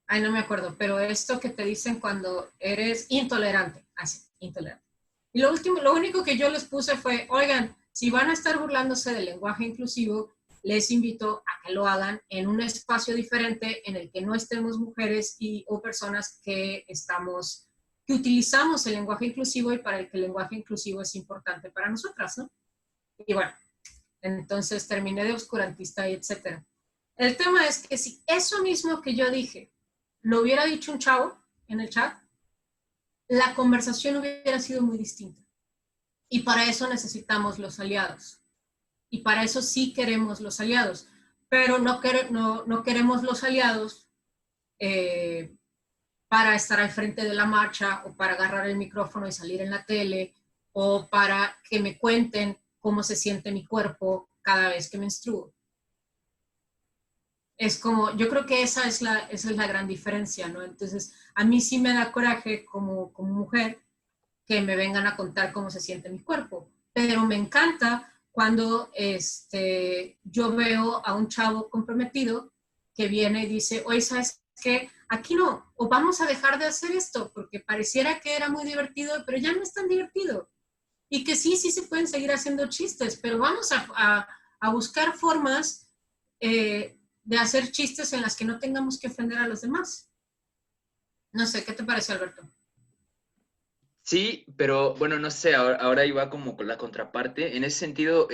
Ay, no me acuerdo, pero esto que te dicen cuando eres intolerante, así, intolerante. Y lo único que yo les puse fue, oigan, si van a estar burlándose del lenguaje inclusivo, les invito a que lo hagan en un espacio diferente en el que no estemos mujeres o personas que utilizamos el lenguaje inclusivo y para el que el lenguaje inclusivo es importante para nosotras, ¿no? Y bueno, entonces terminé de oscurantista y etcétera. El tema es que si eso mismo que yo dije lo hubiera dicho un chavo en el chat, la conversación hubiera sido muy distinta. Y para eso necesitamos los aliados. Y para eso sí queremos los aliados. Pero no queremos los aliados para estar al frente de la marcha o para agarrar el micrófono y salir en la tele o para que me cuenten cómo se siente mi cuerpo cada vez que menstruo. Es como, yo creo que esa es la gran diferencia, ¿no? Entonces, a mí sí me da coraje como mujer que me vengan a contar cómo se siente mi cuerpo, pero me encanta cuando yo veo a un chavo comprometido que viene y dice, oye, ¿sabes qué? Aquí no, o vamos a dejar de hacer esto, porque pareciera que era muy divertido, pero ya no es tan divertido. Y que sí se pueden seguir haciendo chistes, pero vamos a buscar formas de hacer chistes en las que no tengamos que ofender a los demás. No sé, ¿qué te parece, Alberto? Sí, pero bueno, no sé, ahora iba como con la contraparte. En ese sentido,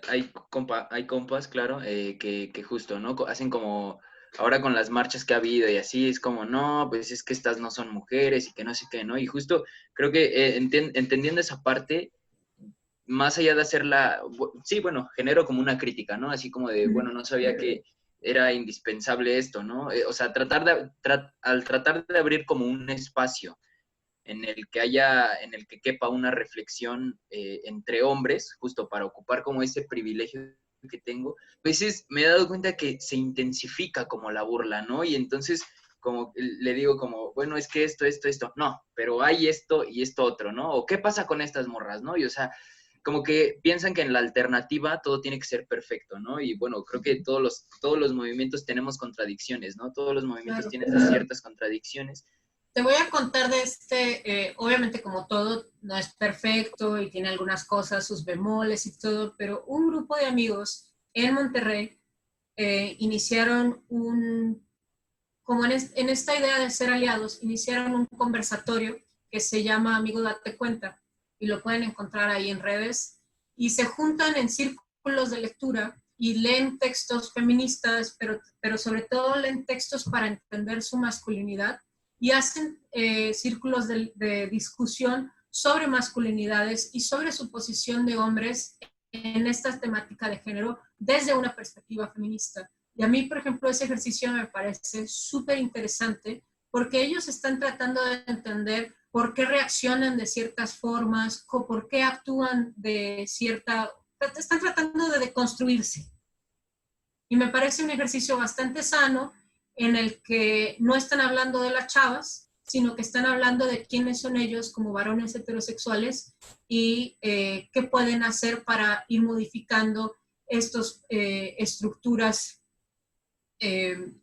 hay compas, claro, que justo, ¿no? Hacen como, ahora con las marchas que ha habido y así, es como, no, pues es que estas no son mujeres y que no sé qué, ¿no? Y justo creo que entendiendo esa parte, más allá de hacerla, sí, bueno, genero como una crítica, ¿no? Así como de, bueno, no sabía que era indispensable esto, ¿no? O sea, al tratar de abrir como un espacio en el que quepa una reflexión entre hombres, justo para ocupar como ese privilegio que tengo, pues me he dado cuenta que se intensifica como la burla, ¿no? Y entonces como le digo como, bueno, es que esto, no, pero hay esto y esto otro, ¿no? O qué pasa con estas morras, ¿no? Y o sea, como que piensan que en la alternativa todo tiene que ser perfecto, ¿no? Y bueno, creo que todos los movimientos tenemos contradicciones, ¿no? Todos los movimientos tienen ciertas contradicciones. Te voy a contar de obviamente como todo no es perfecto y tiene algunas cosas, sus bemoles y todo, pero un grupo de amigos en Monterrey iniciaron como en esta idea de ser aliados, iniciaron un conversatorio que se llama Amigo Date Cuenta y lo pueden encontrar ahí en redes y se juntan en círculos de lectura y leen textos feministas, pero sobre todo leen textos para entender su masculinidad y hacen círculos de discusión sobre masculinidades y sobre su posición de hombres en esta temática de género desde una perspectiva feminista. Y a mí, por ejemplo, ese ejercicio me parece súper interesante porque ellos están tratando de entender por qué reaccionan de ciertas formas, por qué actúan están tratando de deconstruirse. Y me parece un ejercicio bastante sano en el que no están hablando de las chavas, sino que están hablando de quiénes son ellos como varones heterosexuales y qué pueden hacer para ir modificando estas estructuras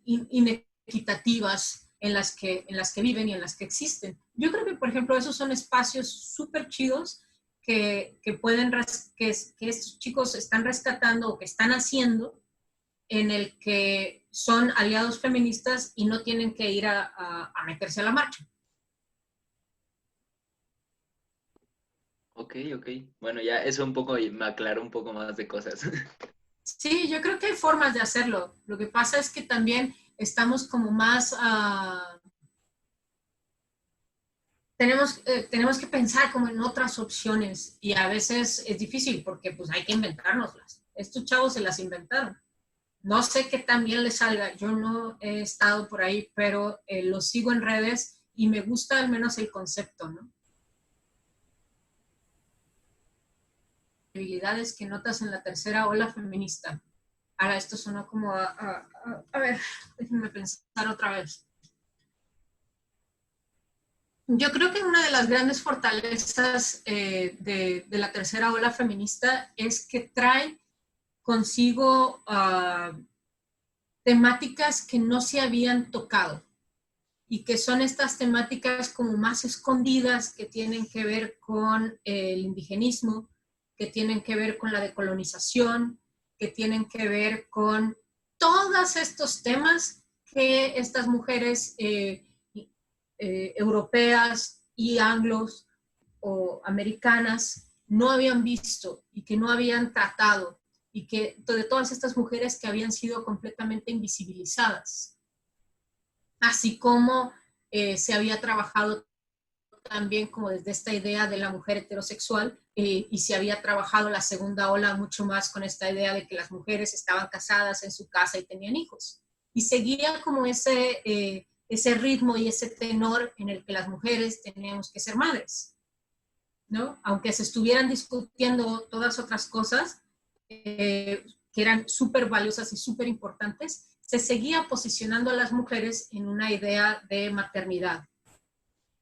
inequitativas en las que viven y en las que existen. Yo creo que, por ejemplo, esos son espacios súper chidos que estos chicos están rescatando o que están haciendo, en el que son aliados feministas y no tienen que ir a meterse a la marcha. Ok. Bueno, ya eso un poco me aclaró un poco más de cosas. Sí, yo creo que hay formas de hacerlo. Lo que pasa es que también estamos como más tenemos que pensar como en otras opciones y a veces es difícil porque pues hay que inventárnoslas. Estos chavos se las inventaron. No sé qué tan bien les salga, yo no he estado por ahí, pero los sigo en redes y me gusta al menos el concepto, ¿no? Habilidades que notas en la tercera ola feminista. Ahora, esto sonó como a ver, déjenme pensar otra vez. Yo creo que una de las grandes fortalezas de la tercera ola feminista es que trae consigo temáticas que no se habían tocado y que son estas temáticas como más escondidas que tienen que ver con el indigenismo, que tienen que ver con la decolonización, que tienen que ver con todos estos temas que estas mujeres europeas y anglos o americanas no habían visto y que no habían tratado y que de todas estas mujeres que habían sido completamente invisibilizadas. Así como se había trabajado también como desde esta idea de la mujer heterosexual y se había trabajado la segunda ola mucho más con esta idea de que las mujeres estaban casadas en su casa y tenían hijos. Y seguía como ese ritmo y ese tenor en el que las mujeres teníamos que ser madres, ¿no? Aunque se estuvieran discutiendo todas otras cosas que eran súper valiosas y súper importantes, se seguía posicionando a las mujeres en una idea de maternidad.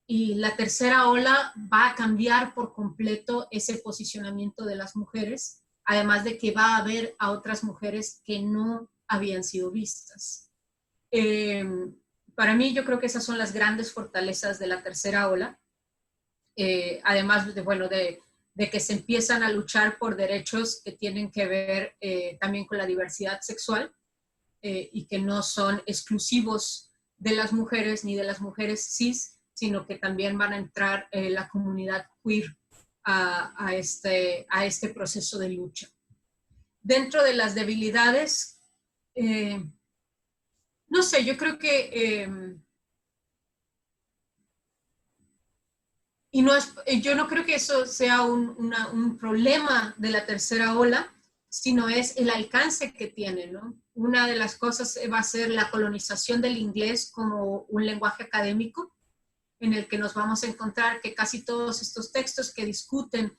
Y la tercera ola va a cambiar por completo ese posicionamiento de las mujeres, además de que va a haber a otras mujeres que no habían sido vistas. Para mí yo creo que esas son las grandes fortalezas de la tercera ola, además de, bueno, de que se empiezan a luchar por derechos que tienen que ver también con la diversidad sexual y que no son exclusivos de las mujeres ni de las mujeres cis, sino que también van a entrar la comunidad queer a este proceso de lucha. Dentro de las debilidades, no sé, yo creo que y no es, yo no creo que eso sea un problema de la tercera ola, sino es el alcance que tiene, ¿no? Una de las cosas va a ser la colonización del inglés como un lenguaje académico, en el que nos vamos a encontrar que casi todos estos textos que discuten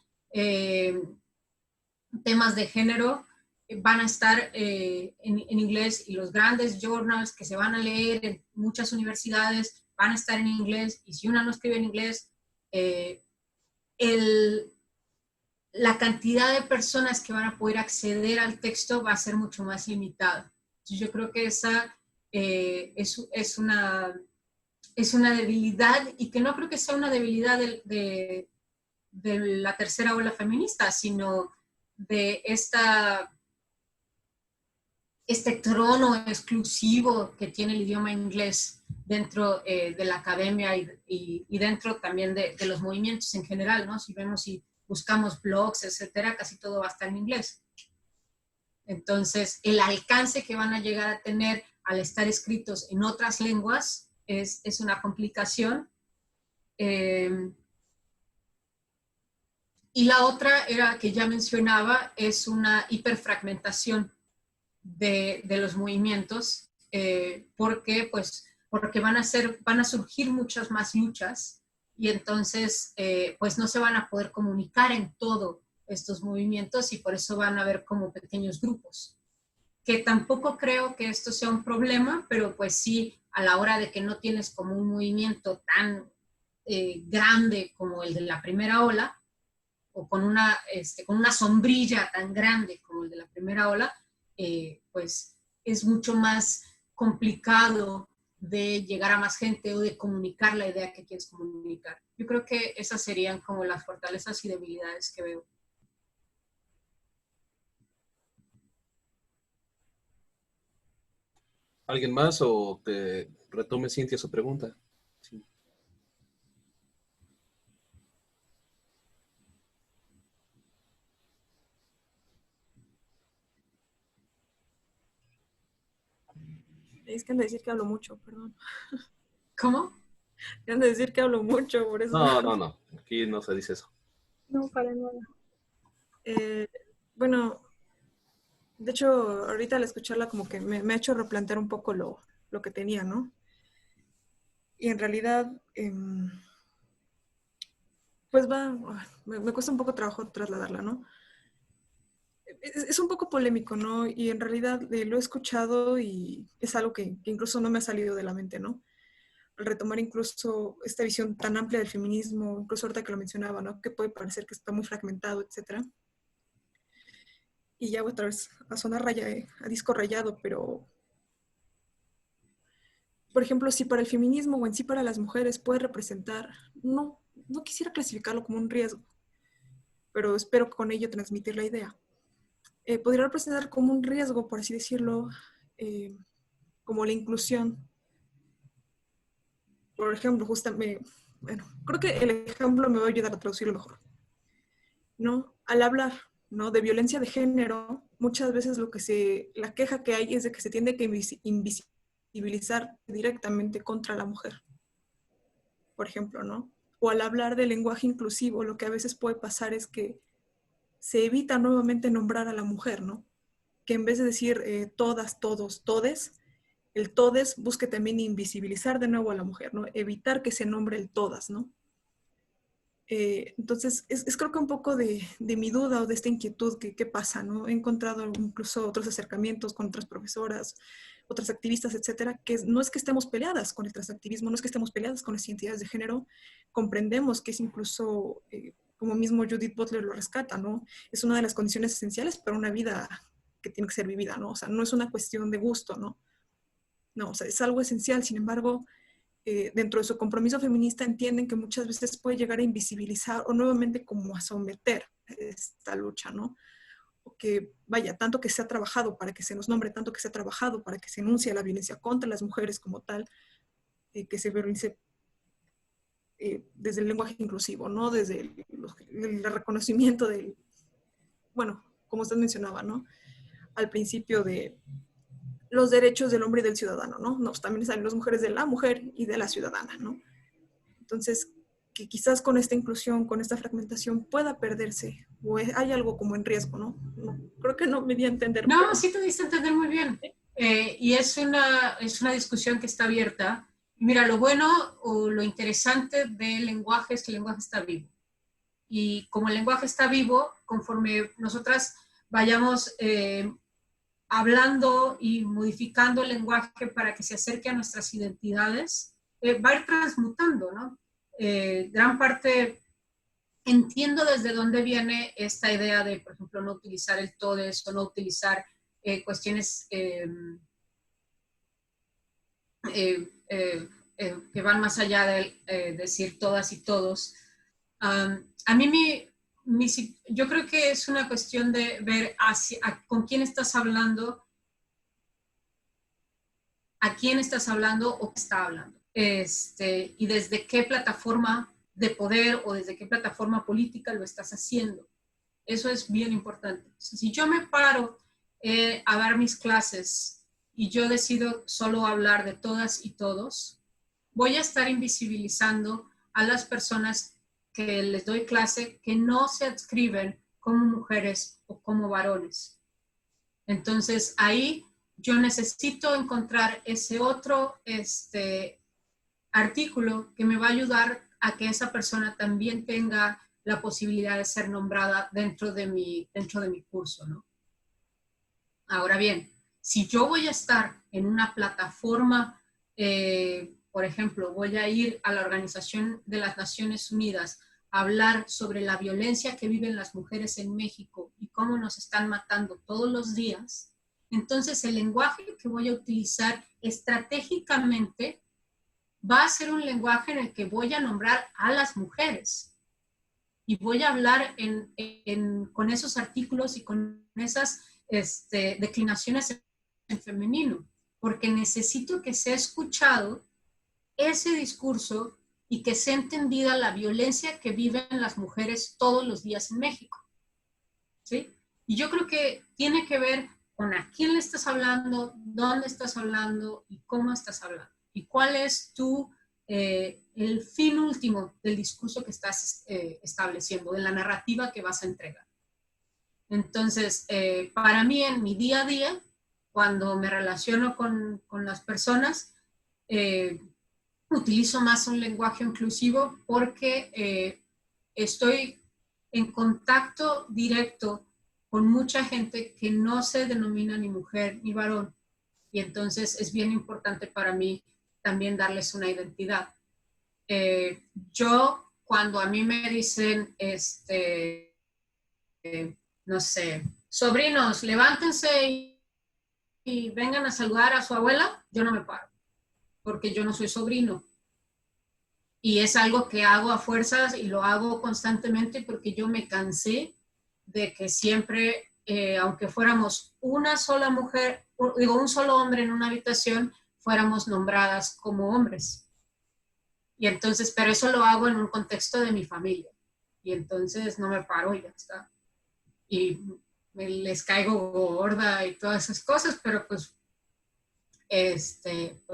temas de género van a estar en inglés y los grandes journals que se van a leer en muchas universidades van a estar en inglés y si una no escribe en inglés, la cantidad de personas que van a poder acceder al texto va a ser mucho más limitada. Entonces yo creo que esa es una debilidad y que no creo que sea una debilidad de la tercera ola feminista, sino de este trono exclusivo que tiene el idioma inglés dentro de la academia y dentro también de los movimientos en general, ¿no? Si vemos y buscamos blogs, etcétera, casi todo va a estar en inglés. Entonces, el alcance que van a llegar a tener al estar escritos en otras lenguas es una complicación. Y la otra era que ya mencionaba, es una hiperfragmentación de los movimientos, porque van a surgir muchas más luchas y entonces pues no se van a poder comunicar en todo estos movimientos y por eso van a haber como pequeños grupos. Que tampoco creo que esto sea un problema, pero pues sí, a la hora de que no tienes como un movimiento tan grande como el de la primera ola, o con una sombrilla tan grande como el de la primera ola, pues es mucho más complicado de llegar a más gente o de comunicar la idea que quieres comunicar. Yo creo que esas serían como las fortalezas y debilidades que veo. ¿Alguien más o te retome, Cintia, su pregunta? Sí. Es que han de decir que hablo mucho, perdón. ¿Cómo? Me han de decir que hablo mucho, por eso. No. Aquí no se dice eso. No, para nada. Eh, bueno, de hecho, ahorita al escucharla como que me ha hecho replantear un poco lo que tenía, ¿no? Y en realidad, pues me cuesta un poco trabajo trasladarla, ¿no? Es un poco polémico, ¿no? Y en realidad lo he escuchado y es algo que incluso no me ha salido de la mente, ¿no? Al retomar incluso esta visión tan amplia del feminismo, incluso ahorita que lo mencionaba, ¿no? Que puede parecer que está muy fragmentado, etcétera. Y ya voy otra vez a sonar a disco rayado, pero, por ejemplo, si para el feminismo o en sí para las mujeres puede representar, no quisiera clasificarlo como un riesgo, pero espero con ello transmitir la idea. Podría representar como un riesgo, por así decirlo, como la inclusión. Por ejemplo, justamente, bueno, creo que el ejemplo me va a ayudar a traducirlo mejor, ¿no? Al hablar, ¿no? De violencia de género, muchas veces la queja que hay es de que se tiende que invisibilizar directamente contra la mujer, por ejemplo, ¿no? O al hablar de lenguaje inclusivo, lo que a veces puede pasar es que se evita nuevamente nombrar a la mujer, ¿no? Que en vez de decir todas, todos, todes, el todes busque también invisibilizar de nuevo a la mujer, ¿no? Evitar que se nombre el todas, ¿no? Entonces, creo que un poco de mi duda o de esta inquietud que pasa, ¿no? He encontrado incluso otros acercamientos con otras profesoras, otras activistas, etcétera, que no es que estemos peleadas con el transactivismo, no es que estemos peleadas con las identidades de género, comprendemos que es incluso, como mismo Judith Butler lo rescata, ¿no? Es una de las condiciones esenciales para una vida que tiene que ser vivida, ¿no? O sea, no es una cuestión de gusto, ¿no? No, o sea, es algo esencial, sin embargo, dentro de su compromiso feminista entienden que muchas veces puede llegar a invisibilizar o nuevamente como a someter esta lucha, ¿no? O que, vaya, tanto que se ha trabajado para que se nos nombre, tanto que se ha trabajado para que se enuncie la violencia contra las mujeres como tal, que se violence desde el lenguaje inclusivo, ¿no? Desde el reconocimiento del, bueno, como usted mencionaba, ¿no? Al principio de los derechos del hombre y del ciudadano, ¿no? Nos también salen las mujeres de la mujer y de la ciudadana, ¿no? Entonces, que quizás con esta inclusión, con esta fragmentación pueda perderse, o hay algo como en riesgo, ¿no? Creo que no me di a entender. No, pero sí te diste a entender muy bien. Y es una discusión que está abierta. Mira, lo bueno o lo interesante del lenguaje es que el lenguaje está vivo. Y como el lenguaje está vivo, conforme nosotras vayamos hablando y modificando el lenguaje para que se acerque a nuestras identidades, va a ir transmutando, ¿no? Gran parte, entiendo desde dónde viene esta idea de, por ejemplo, no utilizar el todes o no utilizar cuestiones que van más allá de decir todas y todos. A mí yo creo que es una cuestión de ver con quién estás hablando, a quién estás hablando o qué está hablando. Y desde qué plataforma de poder o desde qué plataforma política lo estás haciendo. Eso es bien importante. Si yo me paro a dar mis clases y yo decido solo hablar de todas y todos, voy a estar invisibilizando a las personas que les doy clase que no se adscriben como mujeres o como varones. Entonces ahí yo necesito encontrar ese otro artículo que me va a ayudar a que esa persona también tenga la posibilidad de ser nombrada dentro de mi curso, ¿no? Ahora bien, si yo voy a estar en una plataforma, por ejemplo, voy a ir a la Organización de las Naciones Unidas a hablar sobre la violencia que viven las mujeres en México y cómo nos están matando todos los días, entonces el lenguaje que voy a utilizar estratégicamente va a ser un lenguaje en el que voy a nombrar a las mujeres y voy a hablar con esos artículos y con esas declinaciones en femenino, porque necesito que sea escuchado ese discurso y que sea entendida la violencia que viven las mujeres todos los días en México, ¿sí? Y yo creo que tiene que ver con a quién le estás hablando, dónde estás hablando y cómo estás hablando. Y cuál es tu el fin último del discurso que estás estableciendo, de la narrativa que vas a entregar. Entonces, para mí en mi día a día, cuando me relaciono con las personas, utilizo más un lenguaje inclusivo porque estoy en contacto directo con mucha gente que no se denomina ni mujer ni varón. Y entonces es bien importante para mí también darles una identidad. Yo, cuando a mí me dicen, no sé, sobrinos, levántense y vengan a saludar a su abuela, yo no me paro, porque yo no soy sobrino. Y es algo que hago a fuerzas y lo hago constantemente porque yo me cansé de que siempre, aunque fuéramos una sola mujer, digo, un solo hombre en una habitación, fuéramos nombradas como hombres. Y entonces, pero eso lo hago en un contexto de mi familia. Y entonces no me paro y ya está. Y les caigo gorda y todas esas cosas, pero pues, pues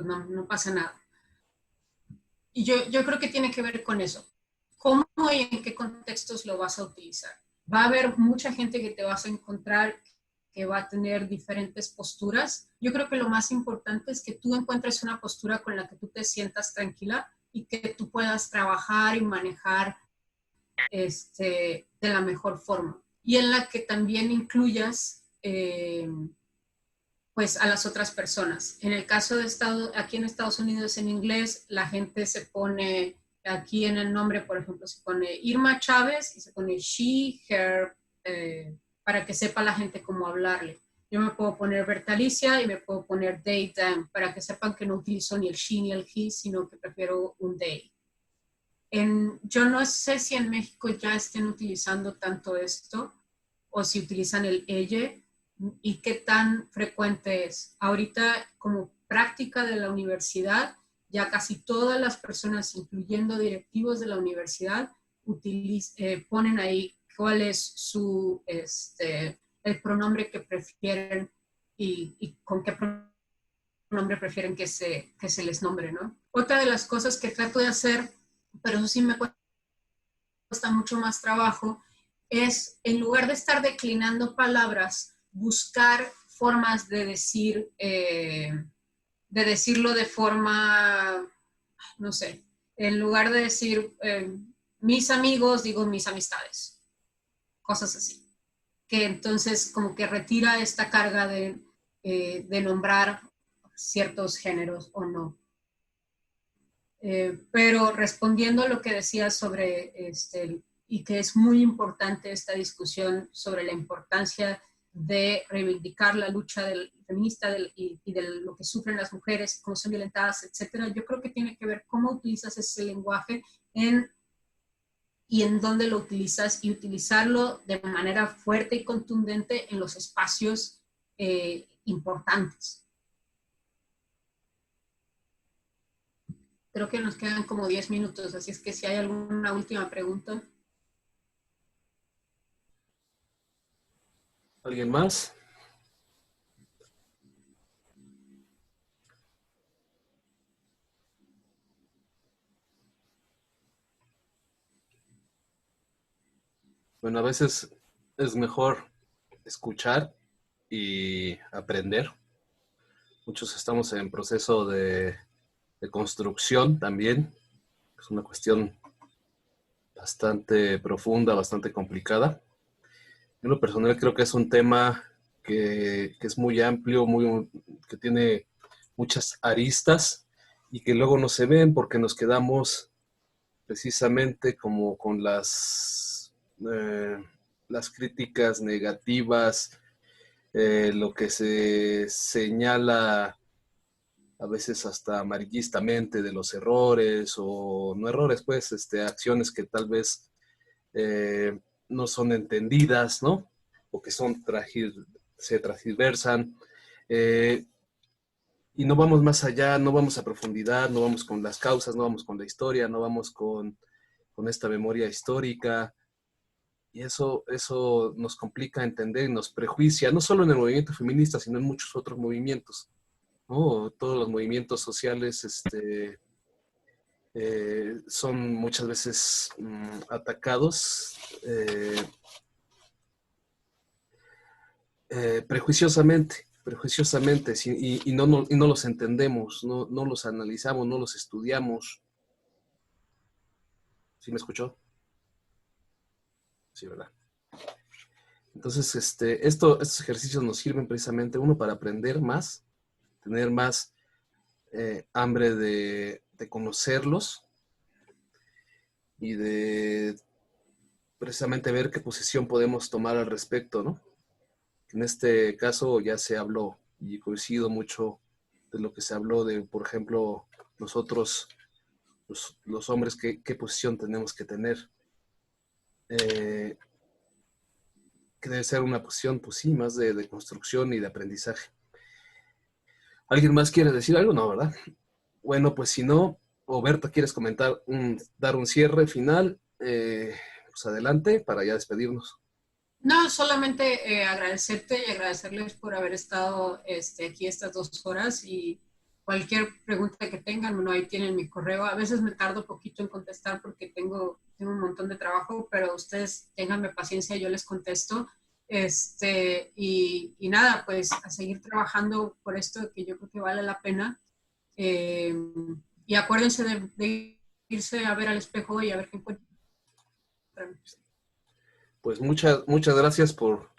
no pasa nada. Y yo creo que tiene que ver con eso. ¿Cómo y en qué contextos lo vas a utilizar? Va a haber mucha gente que te vas a encontrar que va a tener diferentes posturas. Yo creo que lo más importante es que tú encuentres una postura con la que tú te sientas tranquila y que tú puedas trabajar y manejar de la mejor forma. Y en la que también incluyas pues a las otras personas. En el caso de aquí en Estados Unidos en inglés, la gente se pone, aquí en el nombre, por ejemplo, se pone Irma Chávez y se pone she, her, para que sepa la gente cómo hablarle. Yo me puedo poner Bertalicia y me puedo poner they, them, para que sepan que no utilizo ni el she ni el he, sino que prefiero un they. Yo no sé si en México ya estén utilizando tanto esto o si utilizan el ella y qué tan frecuente es. Ahorita, como práctica de la universidad, ya casi todas las personas, incluyendo directivos de la universidad, ponen ahí cuál es su, el pronombre que prefieren y con qué pronombre prefieren que se les nombre, ¿no? Otra de las cosas que trato de hacer, pero eso sí me cuesta mucho más trabajo, es en lugar de estar declinando palabras, buscar formas de decirlo de forma, no sé, en lugar de decir mis amigos, digo mis amistades, cosas así. Que entonces como que retira esta carga de nombrar ciertos géneros o no. Pero respondiendo a lo que decías sobre, y que es muy importante esta discusión sobre la importancia de reivindicar la lucha feminista y de lo que sufren las mujeres, cómo son violentadas, etcétera. Yo creo que tiene que ver cómo utilizas ese lenguaje y en dónde lo utilizas, y utilizarlo de manera fuerte y contundente en los espacios importantes. Creo que nos quedan como 10 minutos, así es que si hay alguna última pregunta. ¿Alguien más? Bueno, a veces es mejor escuchar y aprender. Muchos estamos en proceso de construcción también. Es una cuestión bastante profunda, bastante complicada. En lo personal creo que es un tema que es muy amplio, que tiene muchas aristas y que luego no se ven porque nos quedamos precisamente como con las críticas negativas, lo que se señala a veces hasta amarillistamente de los errores, o no errores, pues, acciones que tal vez no son entendidas, ¿no? O que se transversan. Y no vamos más allá, no vamos a profundidad, no vamos con las causas, no vamos con la historia, no vamos con esta memoria histórica. Y eso nos complica entender y nos prejuicia, no solo en el movimiento feminista, sino en muchos otros movimientos, ¿no? Todos los movimientos sociales son muchas veces atacados prejuiciosamente, y no los entendemos, no los analizamos, no los estudiamos. ¿Sí me escuchó? Sí, ¿verdad? Entonces, estos ejercicios nos sirven precisamente, uno, para aprender más, tener más hambre de conocerlos y de precisamente ver qué posición podemos tomar al respecto, ¿no? En este caso ya se habló y coincido mucho de lo que se habló de, por ejemplo, nosotros, los hombres, qué posición tenemos que tener. Que debe ser una posición, pues sí, más de construcción y de aprendizaje. ¿Alguien más quiere decir algo? No, ¿verdad? Bueno, pues si no, o Berta, ¿quieres comentar, dar un cierre final? Pues adelante para ya despedirnos. No, solamente agradecerte y agradecerles por haber estado aquí estas 2 horas, y cualquier pregunta que tengan, bueno, ahí tienen mi correo. A veces me tardo poquito en contestar porque tengo un montón de trabajo, pero ustedes ténganme paciencia, yo les contesto. Y nada, pues a seguir trabajando por esto, que yo creo que vale la pena. Y acuérdense de irse a ver al espejo y a ver qué encuentran. Pues muchas gracias por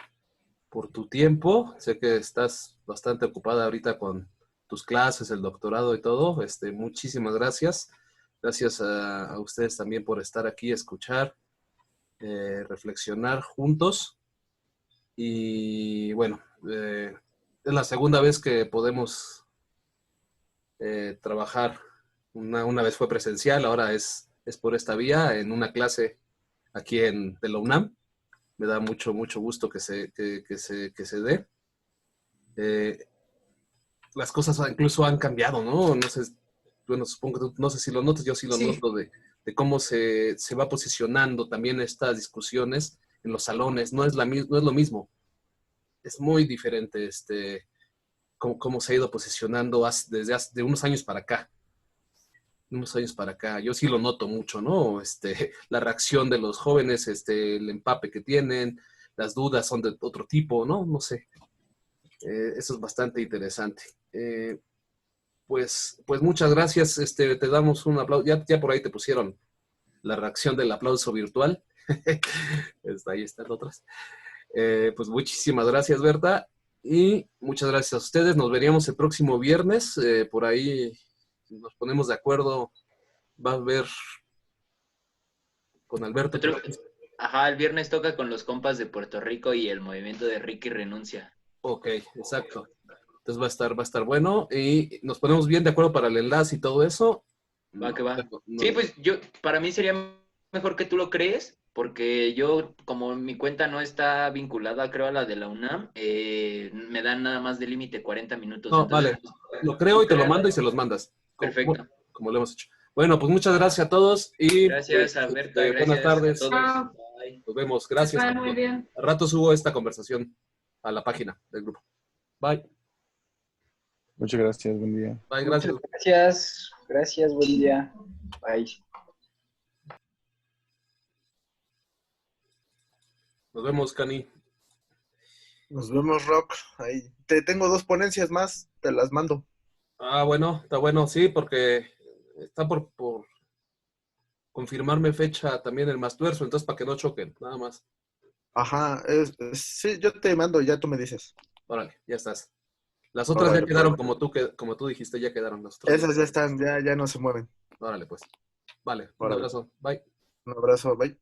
tu tiempo. Sé que estás bastante ocupada ahorita con tus clases, el doctorado y todo. Muchísimas gracias. Gracias a ustedes también por estar aquí, escuchar, reflexionar juntos. Y bueno, es la segunda vez que podemos trabajar. Una vez fue presencial, ahora es por esta vía, en una clase aquí de la UNAM. Me da mucho gusto que se dé. Las cosas incluso han cambiado, ¿no? No sé, bueno, supongo que tú, no sé si lo notas, yo sí lo noto, de cómo se va posicionando también estas discusiones en los salones. No es lo mismo. Es muy diferente cómo se ha ido posicionando desde unos años para acá. Yo sí lo noto mucho, ¿no? La reacción de los jóvenes, el empape que tienen, las dudas son de otro tipo, ¿no? No sé. Eso es bastante interesante. Pues muchas gracias. Te damos un aplauso. Ya por ahí te pusieron la reacción del aplauso virtual. Ahí están otras. Pues muchísimas gracias, Berta. Y muchas gracias a ustedes. Nos veríamos el próximo viernes. Por ahí nos ponemos de acuerdo. Va a ver con Alberto. Ajá, el viernes toca con los compas de Puerto Rico y el movimiento de Ricky Renuncia. Ok, exacto. Entonces va a estar bueno y nos ponemos bien de acuerdo para el enlace y todo eso. Va que va. Sí, pues para mí sería mejor que tú lo crees, porque yo, como mi cuenta no está vinculada, creo, a la de la UNAM, me dan nada más de límite 40 minutos. No, Entonces, vale. Lo creo y te lo mando y se los mandas. Perfecto. Como lo hemos hecho. Bueno, pues muchas gracias a todos y gracias, Alberta. Gracias buenas tardes. a todos. Bye. Nos vemos. Gracias. Muy bien. Al rato subo esta conversación a la página del grupo. Bye. Muchas gracias, buen día. Bye, gracias. Gracias, buen día. Bye. Nos vemos, Cani. Nos vemos, Rock. Ahí. Tengo 2 ponencias más, te las mando. Ah, bueno, está bueno, sí, porque está por confirmarme fecha también el Mastuerzo, entonces para que no choquen, nada más. Ajá, sí, yo te mando, ya tú me dices. Órale, ya estás. Las otras Órale, ya quedaron pues. como tú dijiste, ya quedaron las otras. Esas ya están, ya no se mueven. Órale, pues. Vale, un Órale. abrazo. Bye. Un abrazo, bye.